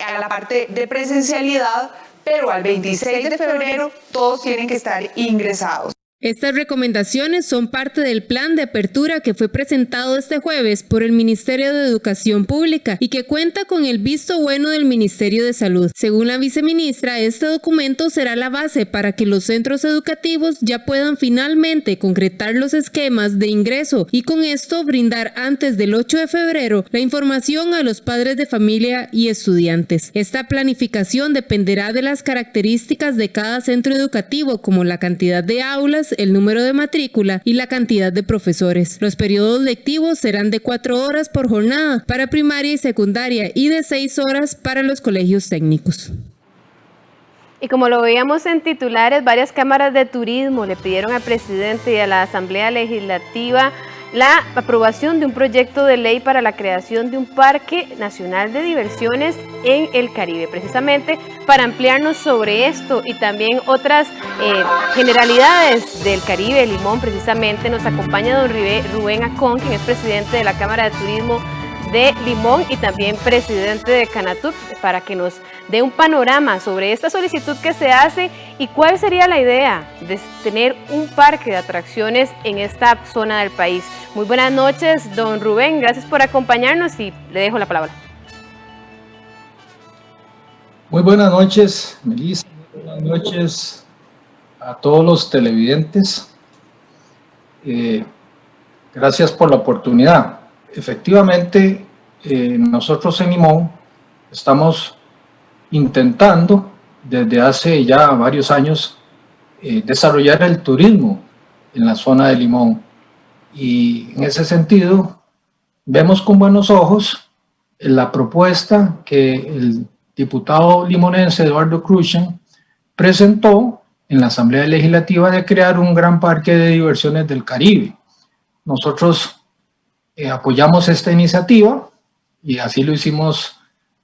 a la parte de presencialidad, pero al 26 de febrero todos tienen que estar ingresados. Estas recomendaciones son parte del plan de apertura que fue presentado este jueves por el Ministerio de Educación Pública y que cuenta con el visto bueno del Ministerio de Salud. Según la viceministra, este documento será la base para que los centros educativos ya puedan finalmente concretar los esquemas de ingreso y con esto brindar antes del 8 de febrero la información a los padres de familia y estudiantes. Esta planificación dependerá de las características de cada centro educativo, como la cantidad de aulas, el número de matrícula y la cantidad de profesores. Los periodos lectivos serán de 4 horas por jornada para primaria y secundaria y de 6 horas para los colegios técnicos. Y como lo veíamos en titulares, varias cámaras de turismo le pidieron al presidente y a la Asamblea Legislativa la aprobación de un proyecto de ley para la creación de un Parque Nacional de Diversiones en el Caribe, precisamente para ampliarnos sobre esto y también otras generalidades del Caribe, Limón. Precisamente nos acompaña don Rubén Acón, quien es presidente de la Cámara de Turismo de Limón y también presidente de Canatuc, para que nos dé un panorama sobre esta solicitud que se hace y cuál sería la idea de tener un parque de atracciones en esta zona del país. Muy buenas noches, don Rubén, gracias por acompañarnos y le dejo la palabra. Muy buenas noches, Melissa, muy buenas noches a todos los televidentes. Gracias por la oportunidad. Efectivamente, nosotros en Limón estamos intentando desde hace ya varios años desarrollar el turismo en la zona de Limón, y en ese sentido vemos con buenos ojos la propuesta que el diputado limonense Eduardo Crucian presentó en la Asamblea Legislativa de crear un gran parque de diversiones del Caribe. Nosotros apoyamos esta iniciativa y así lo hicimos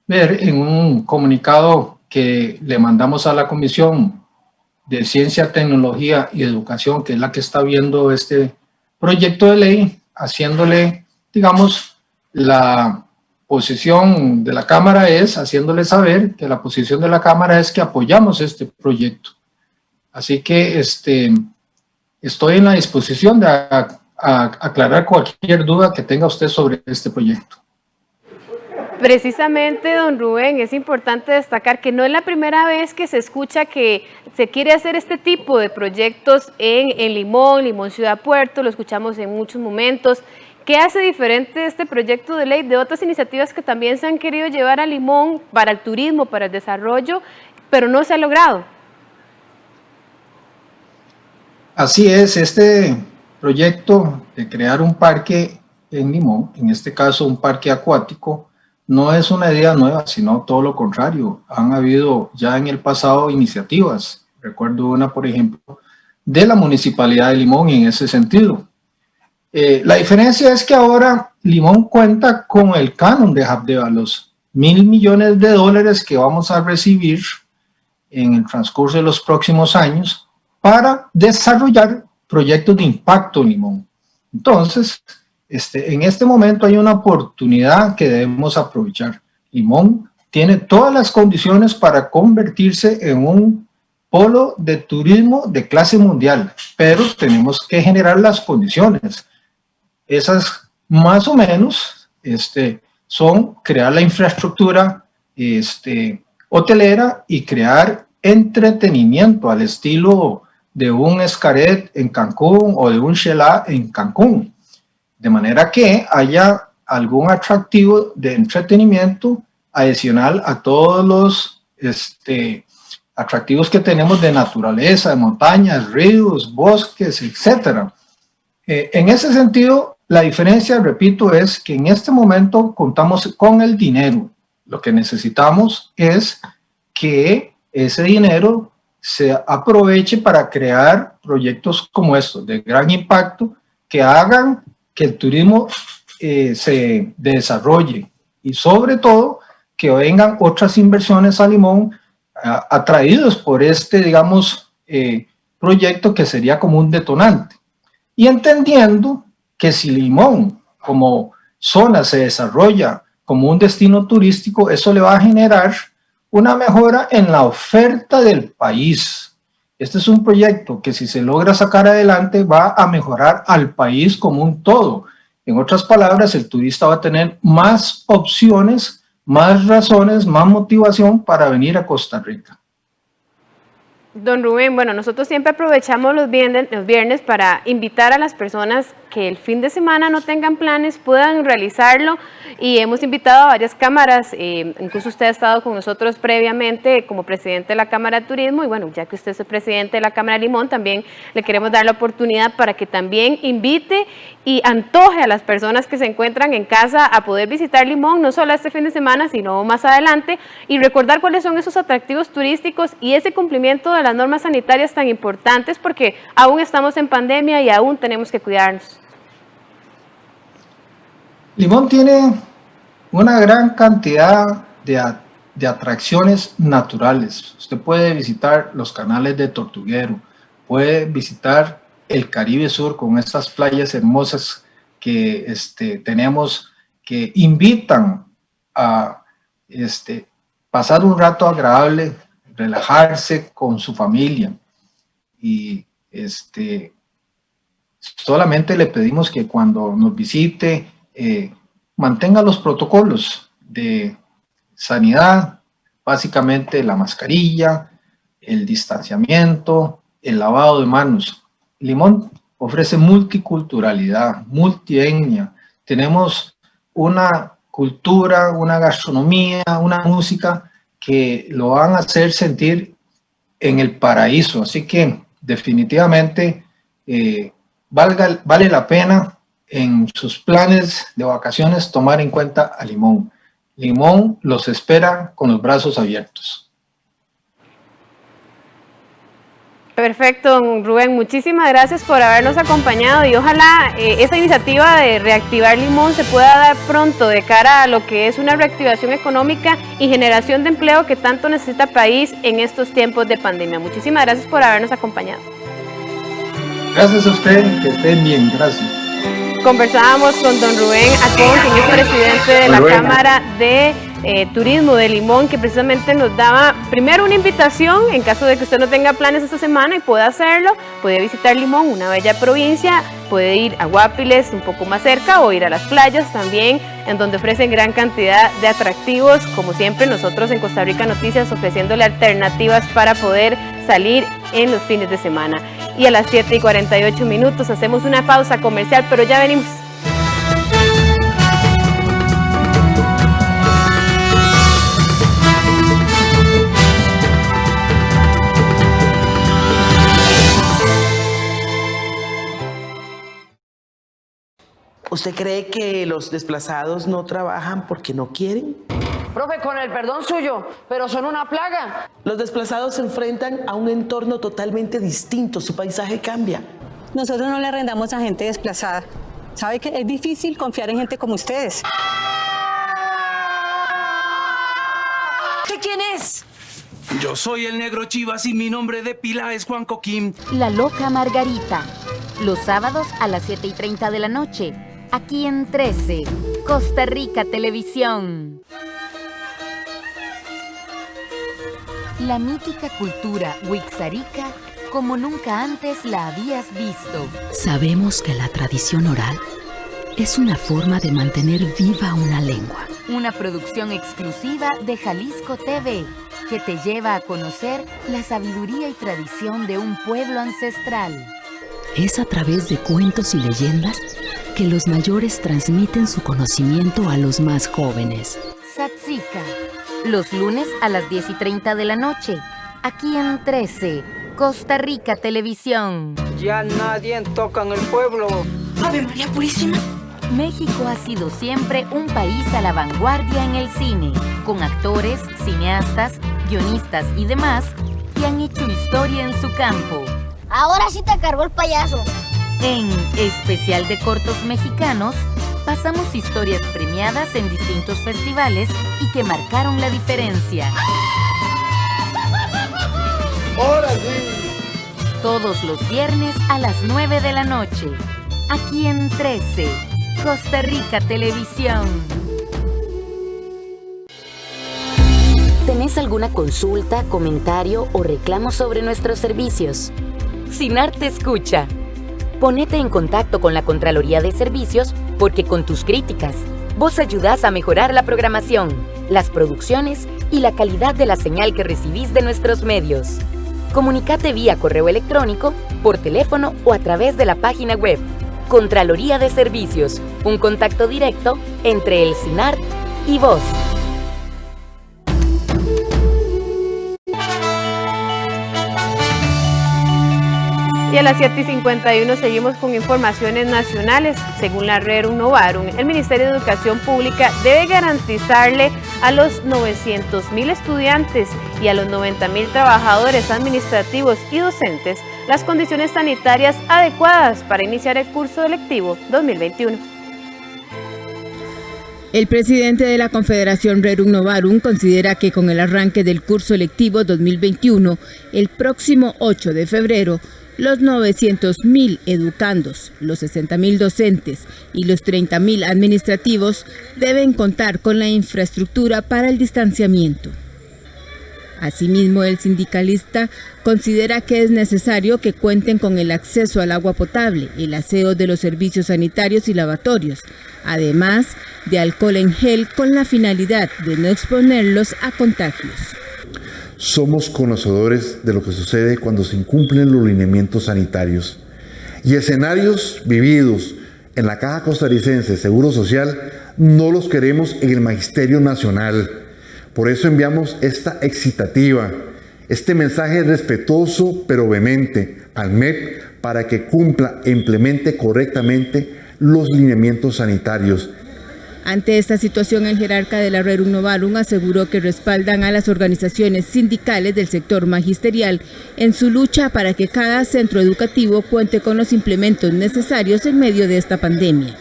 ver en un comunicado que le mandamos a la Comisión de Ciencia, Tecnología y Educación, que es la que está viendo este proyecto de ley, haciéndole, digamos, la posición de la Cámara es, haciéndole saber que la posición de la Cámara es que apoyamos este proyecto. Así que estoy en la disposición de aclarar cualquier duda que tenga usted sobre este proyecto. Precisamente, don Rubén, es importante destacar que no es la primera vez que se escucha que se quiere hacer este tipo de proyectos en Limón Ciudad Puerto, lo escuchamos en muchos momentos. ¿Qué hace diferente este proyecto de ley de otras iniciativas que también se han querido llevar a Limón para el turismo, para el desarrollo, pero no se ha logrado? Así es, este proyecto de crear un parque en Limón, en este caso un parque acuático, no es una idea nueva, sino todo lo contrario. Han habido ya en el pasado iniciativas. Recuerdo una, por ejemplo, de la Municipalidad de Limón en ese sentido. La diferencia es que ahora Limón cuenta con el canon de Habdeba, los $1.000 millones que vamos a recibir en el transcurso de los próximos años para desarrollar proyectos de impacto en Limón. Entonces, en este momento hay una oportunidad que debemos aprovechar. Limón tiene todas las condiciones para convertirse en un polo de turismo de clase mundial, pero tenemos que generar las condiciones. Esas más o menos son crear la infraestructura hotelera y crear entretenimiento al estilo de un Xcaret en Cancún o de un Xela en Cancún, de manera que haya algún atractivo de entretenimiento adicional a todos los atractivos que tenemos de naturaleza, de montañas, ríos, bosques, etc. En ese sentido, la diferencia, repito, es que en este momento contamos con el dinero. Lo que necesitamos es que ese dinero se aproveche para crear proyectos como estos, de gran impacto, que hagan que el turismo se desarrolle y sobre todo que vengan otras inversiones a Limón atraídos por digamos, proyecto que sería como un detonante. Y entendiendo que si Limón como zona se desarrolla como un destino turístico, eso le va a generar una mejora en la oferta del país. Este es un proyecto que si se logra sacar adelante va a mejorar al país como un todo. En otras palabras, el turista va a tener más opciones, más razones, más motivación para venir a Costa Rica. Don Rubén, bueno, nosotros siempre aprovechamos los viernes para invitar a las personas que el fin de semana no tengan planes, puedan realizarlo, y hemos invitado a varias cámaras, incluso usted ha estado con nosotros previamente como presidente de la Cámara de Turismo, y bueno, ya que usted es el presidente de la Cámara de Limón, también le queremos dar la oportunidad para que también invite y antoje a las personas que se encuentran en casa a poder visitar Limón, no solo este fin de semana, sino más adelante, y recordar cuáles son esos atractivos turísticos y ese cumplimiento de las normas sanitarias tan importantes, porque aún estamos en pandemia y aún tenemos que cuidarnos. Limón tiene una gran cantidad de atracciones naturales. Usted puede visitar los canales de Tortuguero, puede visitar el Caribe Sur con estas playas hermosas que tenemos, que invitan a pasar un rato agradable, relajarse con su familia. Y solamente le pedimos que cuando nos visite mantenga los protocolos de sanidad, básicamente la mascarilla, el distanciamiento, el lavado de manos. Limón ofrece multiculturalidad, multietnia. Tenemos una cultura, una gastronomía, una música que lo van a hacer sentir en el paraíso. Así que definitivamente vale la pena en sus planes de vacaciones tomar en cuenta a Limón. Limón los espera con los brazos abiertos. Perfecto, don Rubén, muchísimas gracias por habernos acompañado, y ojalá esta iniciativa de reactivar Limón se pueda dar pronto de cara a lo que es una reactivación económica y generación de empleo que tanto necesita el país en estos tiempos de pandemia. Muchísimas gracias por habernos acompañado. Gracias a usted, que estén bien, gracias. Conversábamos con don Rubén Acón, quien es presidente de la Cámara de Turismo de Limón, que precisamente nos daba primero una invitación en caso de que usted no tenga planes esta semana y pueda hacerlo, puede visitar Limón, una bella provincia, puede ir a Guapiles un poco más cerca o ir a las playas también, en donde ofrecen gran cantidad de atractivos, como siempre nosotros en Costa Rica Noticias ofreciéndole alternativas para poder salir en los fines de semana. Y a las 7:48 hacemos una pausa comercial, pero ya venimos. ¿Usted cree que los desplazados no trabajan porque no quieren? Profe, con el perdón suyo, pero son una plaga. Los desplazados se enfrentan a un entorno totalmente distinto, su paisaje cambia. Nosotros no le arrendamos a gente desplazada. ¿Sabe que es difícil confiar en gente como ustedes? ¿Usted quién es? Yo soy el Negro Chivas y mi nombre de pila es Juan Coquín. La Loca Margarita, los sábados a las 7:30 de la noche, aquí en 13, Costa Rica Televisión. La mítica cultura wixárika como nunca antes la habías visto. Sabemos que la tradición oral es una forma de mantener viva una lengua. una producción exclusiva de Jalisco TV, que te lleva a conocer la sabiduría y tradición de un pueblo ancestral. Es a través de cuentos y leyendas que los mayores transmiten su conocimiento a los más jóvenes. Satsika, los lunes a las 10:30 de la noche, aquí en 13, Costa Rica Televisión. Ya nadie toca en el pueblo. ¡Ave María Purísima! México ha sido siempre un país a la vanguardia en el cine, con actores, cineastas, guionistas y demás que han hecho historia en su campo. Ahora sí te cargó el payaso. En Especial de Cortos Mexicanos, pasamos historias premiadas en distintos festivales y que marcaron la diferencia. ¡Ahora sí! Todos los viernes a las 9 de la noche, aquí en 13, Costa Rica Televisión. ¿Tenés alguna consulta, comentario o reclamo sobre nuestros servicios? Sinar te escucha. Ponete en contacto con la Contraloría de Servicios porque con tus críticas, vos ayudás a mejorar la programación, las producciones y la calidad de la señal que recibís de nuestros medios. Comunicate vía correo electrónico, por teléfono o a través de la página web. Contraloría de Servicios, un contacto directo entre el SINART y vos. Y a las 7:51 seguimos con informaciones nacionales. Según la Rerum Novarum, el Ministerio de Educación Pública debe garantizarle a los 900.000 estudiantes y a los 90.000 trabajadores administrativos y docentes las condiciones sanitarias adecuadas para iniciar el curso lectivo 2021. El presidente de la Confederación Rerum Novarum considera que con el arranque del curso lectivo 2021, el próximo 8 de febrero, los 900.000 educandos, los 60.000 docentes y los 30.000 administrativos deben contar con la infraestructura para el distanciamiento. Asimismo, el sindicalista considera que es necesario que cuenten con el acceso al agua potable, el aseo de los servicios sanitarios y lavatorios, además de alcohol en gel con la finalidad de no exponerlos a contagios. Somos conocedores de lo que sucede cuando se incumplen los lineamientos sanitarios y escenarios vividos en la Caja Costarricense de Seguro Social no los queremos en el Magisterio Nacional. Por eso enviamos esta excitativa, este mensaje respetuoso pero vehemente al MEP para que cumpla e implemente correctamente los lineamientos sanitarios. Ante esta situación, el jerarca de la Rerum Novarum aseguró que respaldan a las organizaciones sindicales del sector magisterial en su lucha para que cada centro educativo cuente con los implementos necesarios en medio de esta pandemia.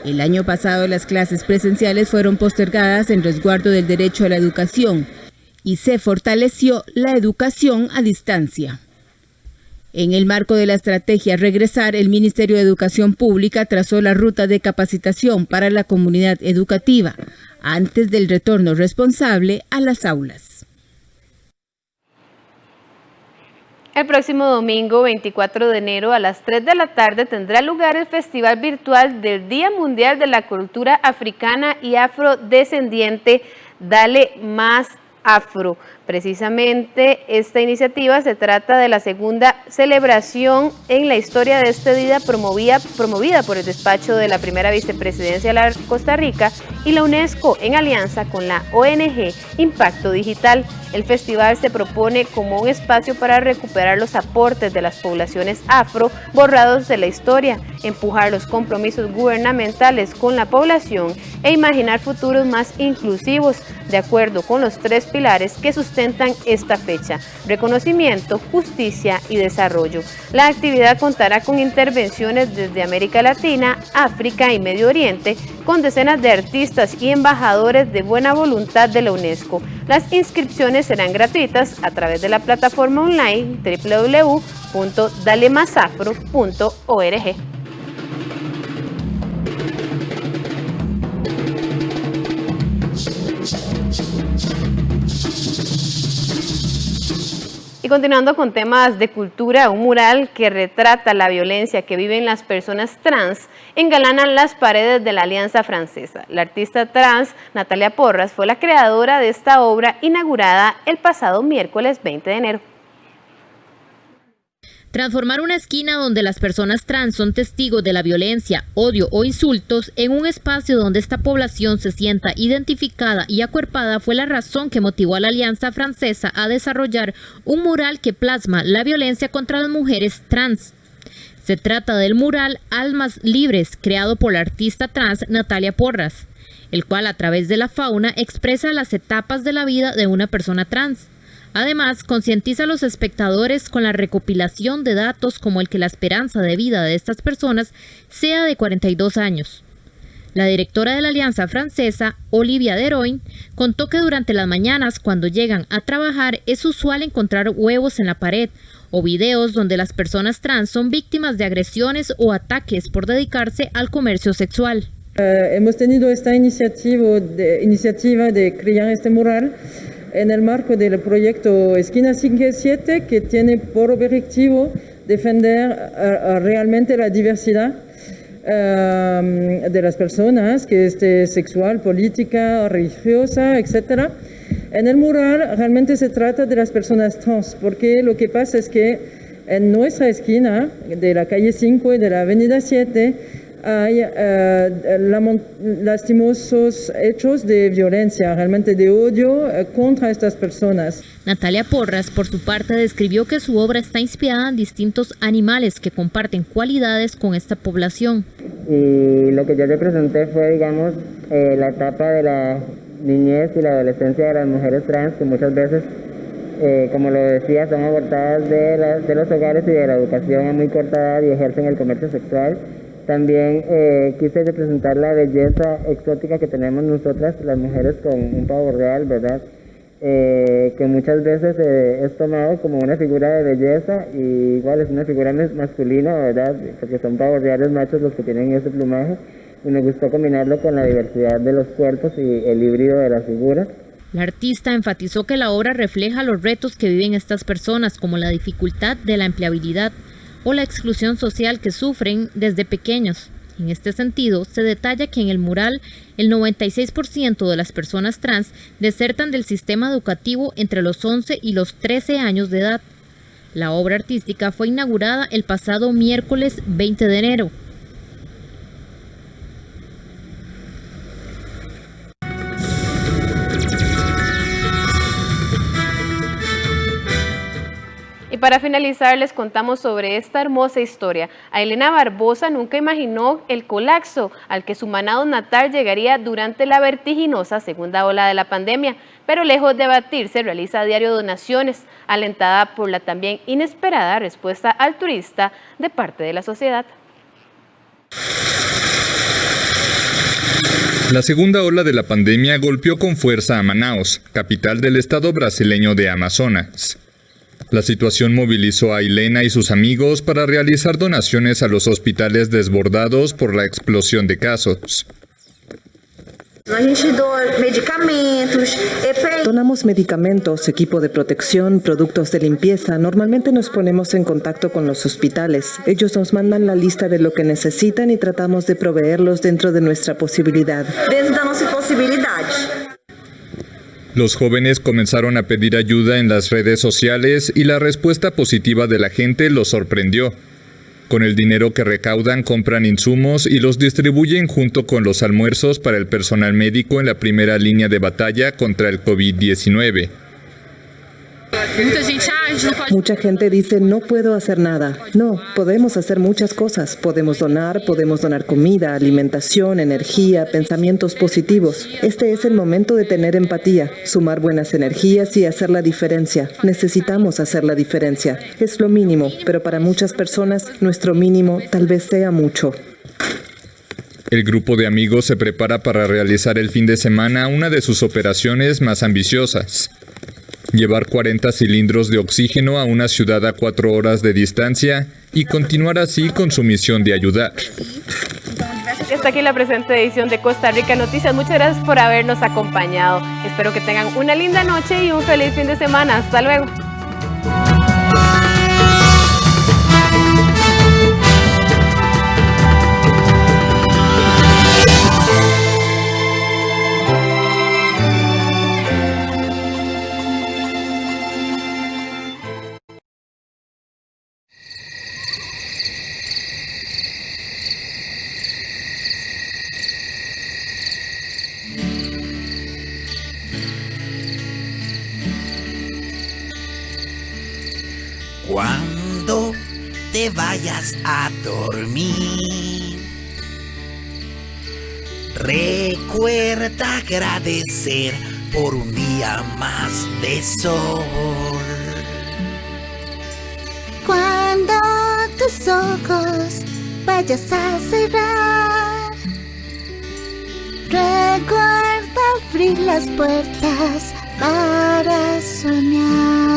El año pasado las clases presenciales fueron postergadas en resguardo del derecho a la educación y se fortaleció la educación a distancia. En el marco de la estrategia Regresar, el Ministerio de Educación Pública trazó la ruta de capacitación para la comunidad educativa antes del retorno responsable a las aulas. El próximo domingo, 24 de enero, a las 3 de la tarde, tendrá lugar el Festival Virtual del Día Mundial de la Cultura Africana y Afrodescendiente, Dale Más Afro. Precisamente esta iniciativa se trata de la segunda celebración en la historia de este día promovida por el despacho de la primera vicepresidencia de la Costa Rica y la UNESCO en alianza con la ONG Impacto Digital. El festival se propone como un espacio para recuperar los aportes de las poblaciones afro borrados de la historia, empujar los compromisos gubernamentales con la población e imaginar futuros más inclusivos, de acuerdo con los 3 pilares que sustentan esta fecha: reconocimiento, justicia y desarrollo. La actividad contará con intervenciones desde América Latina, África y Medio Oriente, con decenas de artistas y embajadores de buena voluntad de la UNESCO. Las inscripciones serán gratuitas a través de la plataforma online www.dalemasafro.org. Y continuando con temas de cultura, un mural que retrata la violencia que viven las personas trans engalana las paredes de la Alianza Francesa. La artista trans Natalia Porras fue la creadora de esta obra inaugurada el pasado miércoles 20 de enero. Transformar una esquina donde las personas trans son testigos de la violencia, odio o insultos en un espacio donde esta población se sienta identificada y acuerpada fue la razón que motivó a la Alianza Francesa a desarrollar un mural que plasma la violencia contra las mujeres trans. Se trata del mural Almas Libres, creado por la artista trans Natalia Porras, el cual a través de la fauna expresa las etapas de la vida de una persona trans. Además, concientiza a los espectadores con la recopilación de datos como el que la esperanza de vida de estas personas sea de 42 años. La directora de la Alianza Francesa, Olivia Deroin, contó que durante las mañanas cuando llegan a trabajar es usual encontrar huevos en la pared o videos donde las personas trans son víctimas de agresiones o ataques por dedicarse al comercio sexual. Hemos tenido esta iniciativa de crear este mural en el marco del proyecto Esquina 57, que tiene por objetivo defender realmente la diversidad de las personas, que es sexual, política, religiosa, etc. En el mural realmente se trata de las personas trans, porque lo que pasa es que en nuestra esquina de la calle 5 y de la avenida 7 hay lastimosos hechos de violencia, realmente de odio contra estas personas. Natalia Porras, por su parte, describió que su obra está inspirada en distintos animales que comparten cualidades con esta población. Y lo que yo representé fue, digamos, la etapa de la niñez y la adolescencia de las mujeres trans, que muchas veces, como lo decía, son abortadas de los hogares y de la educación a muy corta edad y ejercen el comercio sexual. También quise representar la belleza exótica que tenemos nosotras, las mujeres con un pavo real, ¿verdad? Que muchas veces es tomado como una figura de belleza y igual es una figura masculina, ¿verdad? Porque son pavos reales machos los que tienen ese plumaje y me gustó combinarlo con la diversidad de los cuerpos y el híbrido de las figuras. La artista enfatizó que la obra refleja los retos que viven estas personas, como la dificultad de la empleabilidad o la exclusión social que sufren desde pequeños. En este sentido, se detalla que en el mural el 96% de las personas trans desertan del sistema educativo entre los 11 y los 13 años de edad. La obra artística fue inaugurada el pasado miércoles 20 de enero. Y para finalizar les contamos sobre esta hermosa historia. Ailena Barbosa nunca imaginó el colapso al que su manado natal llegaría durante la vertiginosa segunda ola de la pandemia, pero lejos de abatirse realiza a diario donaciones, alentada por la también inesperada respuesta altruista de parte de la sociedad. La segunda ola de la pandemia golpeó con fuerza a Manaus, capital del estado brasileño de Amazonas. La situación movilizó a Ailena y sus amigos para realizar donaciones a los hospitales desbordados por la explosión de casos. Donamos medicamentos, equipo de protección, productos de limpieza. Normalmente nos ponemos en contacto con los hospitales. Ellos nos mandan la lista de lo que necesitan y tratamos de proveerlos dentro de nuestra posibilidad. Los jóvenes comenzaron a pedir ayuda en las redes sociales y la respuesta positiva de la gente los sorprendió. Con el dinero que recaudan compran insumos y los distribuyen junto con los almuerzos para el personal médico en la primera línea de batalla contra el COVID-19. Mucha gente dice, no puedo hacer nada. No, podemos hacer muchas cosas. Podemos donar comida, alimentación, energía, pensamientos positivos. Este es el momento de tener empatía, sumar buenas energías y hacer la diferencia. Necesitamos hacer la diferencia. Es lo mínimo, pero para muchas personas, nuestro mínimo tal vez sea mucho. El grupo de amigos se prepara para realizar el fin de semana una de sus operaciones más ambiciosas. Llevar 40 cilindros de oxígeno a una ciudad a 4 horas de distancia y continuar así con su misión de ayudar. Hasta aquí la presente edición de Costa Rica Noticias. Muchas gracias por habernos acompañado. Espero que tengan una linda noche y un feliz fin de semana. Hasta luego. Cuando te vayas a dormir, recuerda agradecer por un día más de sol. Cuando tus ojos vayas a cerrar, recuerda abrir las puertas para soñar.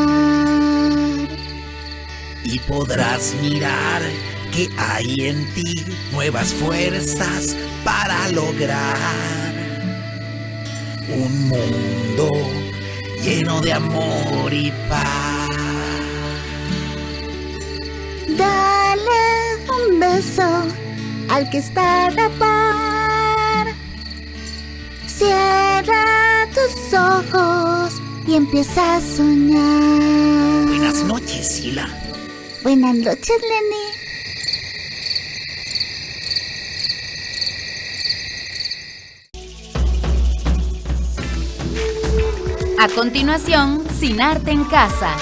Y podrás mirar que hay en ti nuevas fuerzas para lograr un mundo lleno de amor y paz. Dale un beso al que está a la par. Cierra tus ojos y empieza a soñar. Buenas noches, Sila. Buenas noches, Lenny. A continuación, Sin Arte en Casa.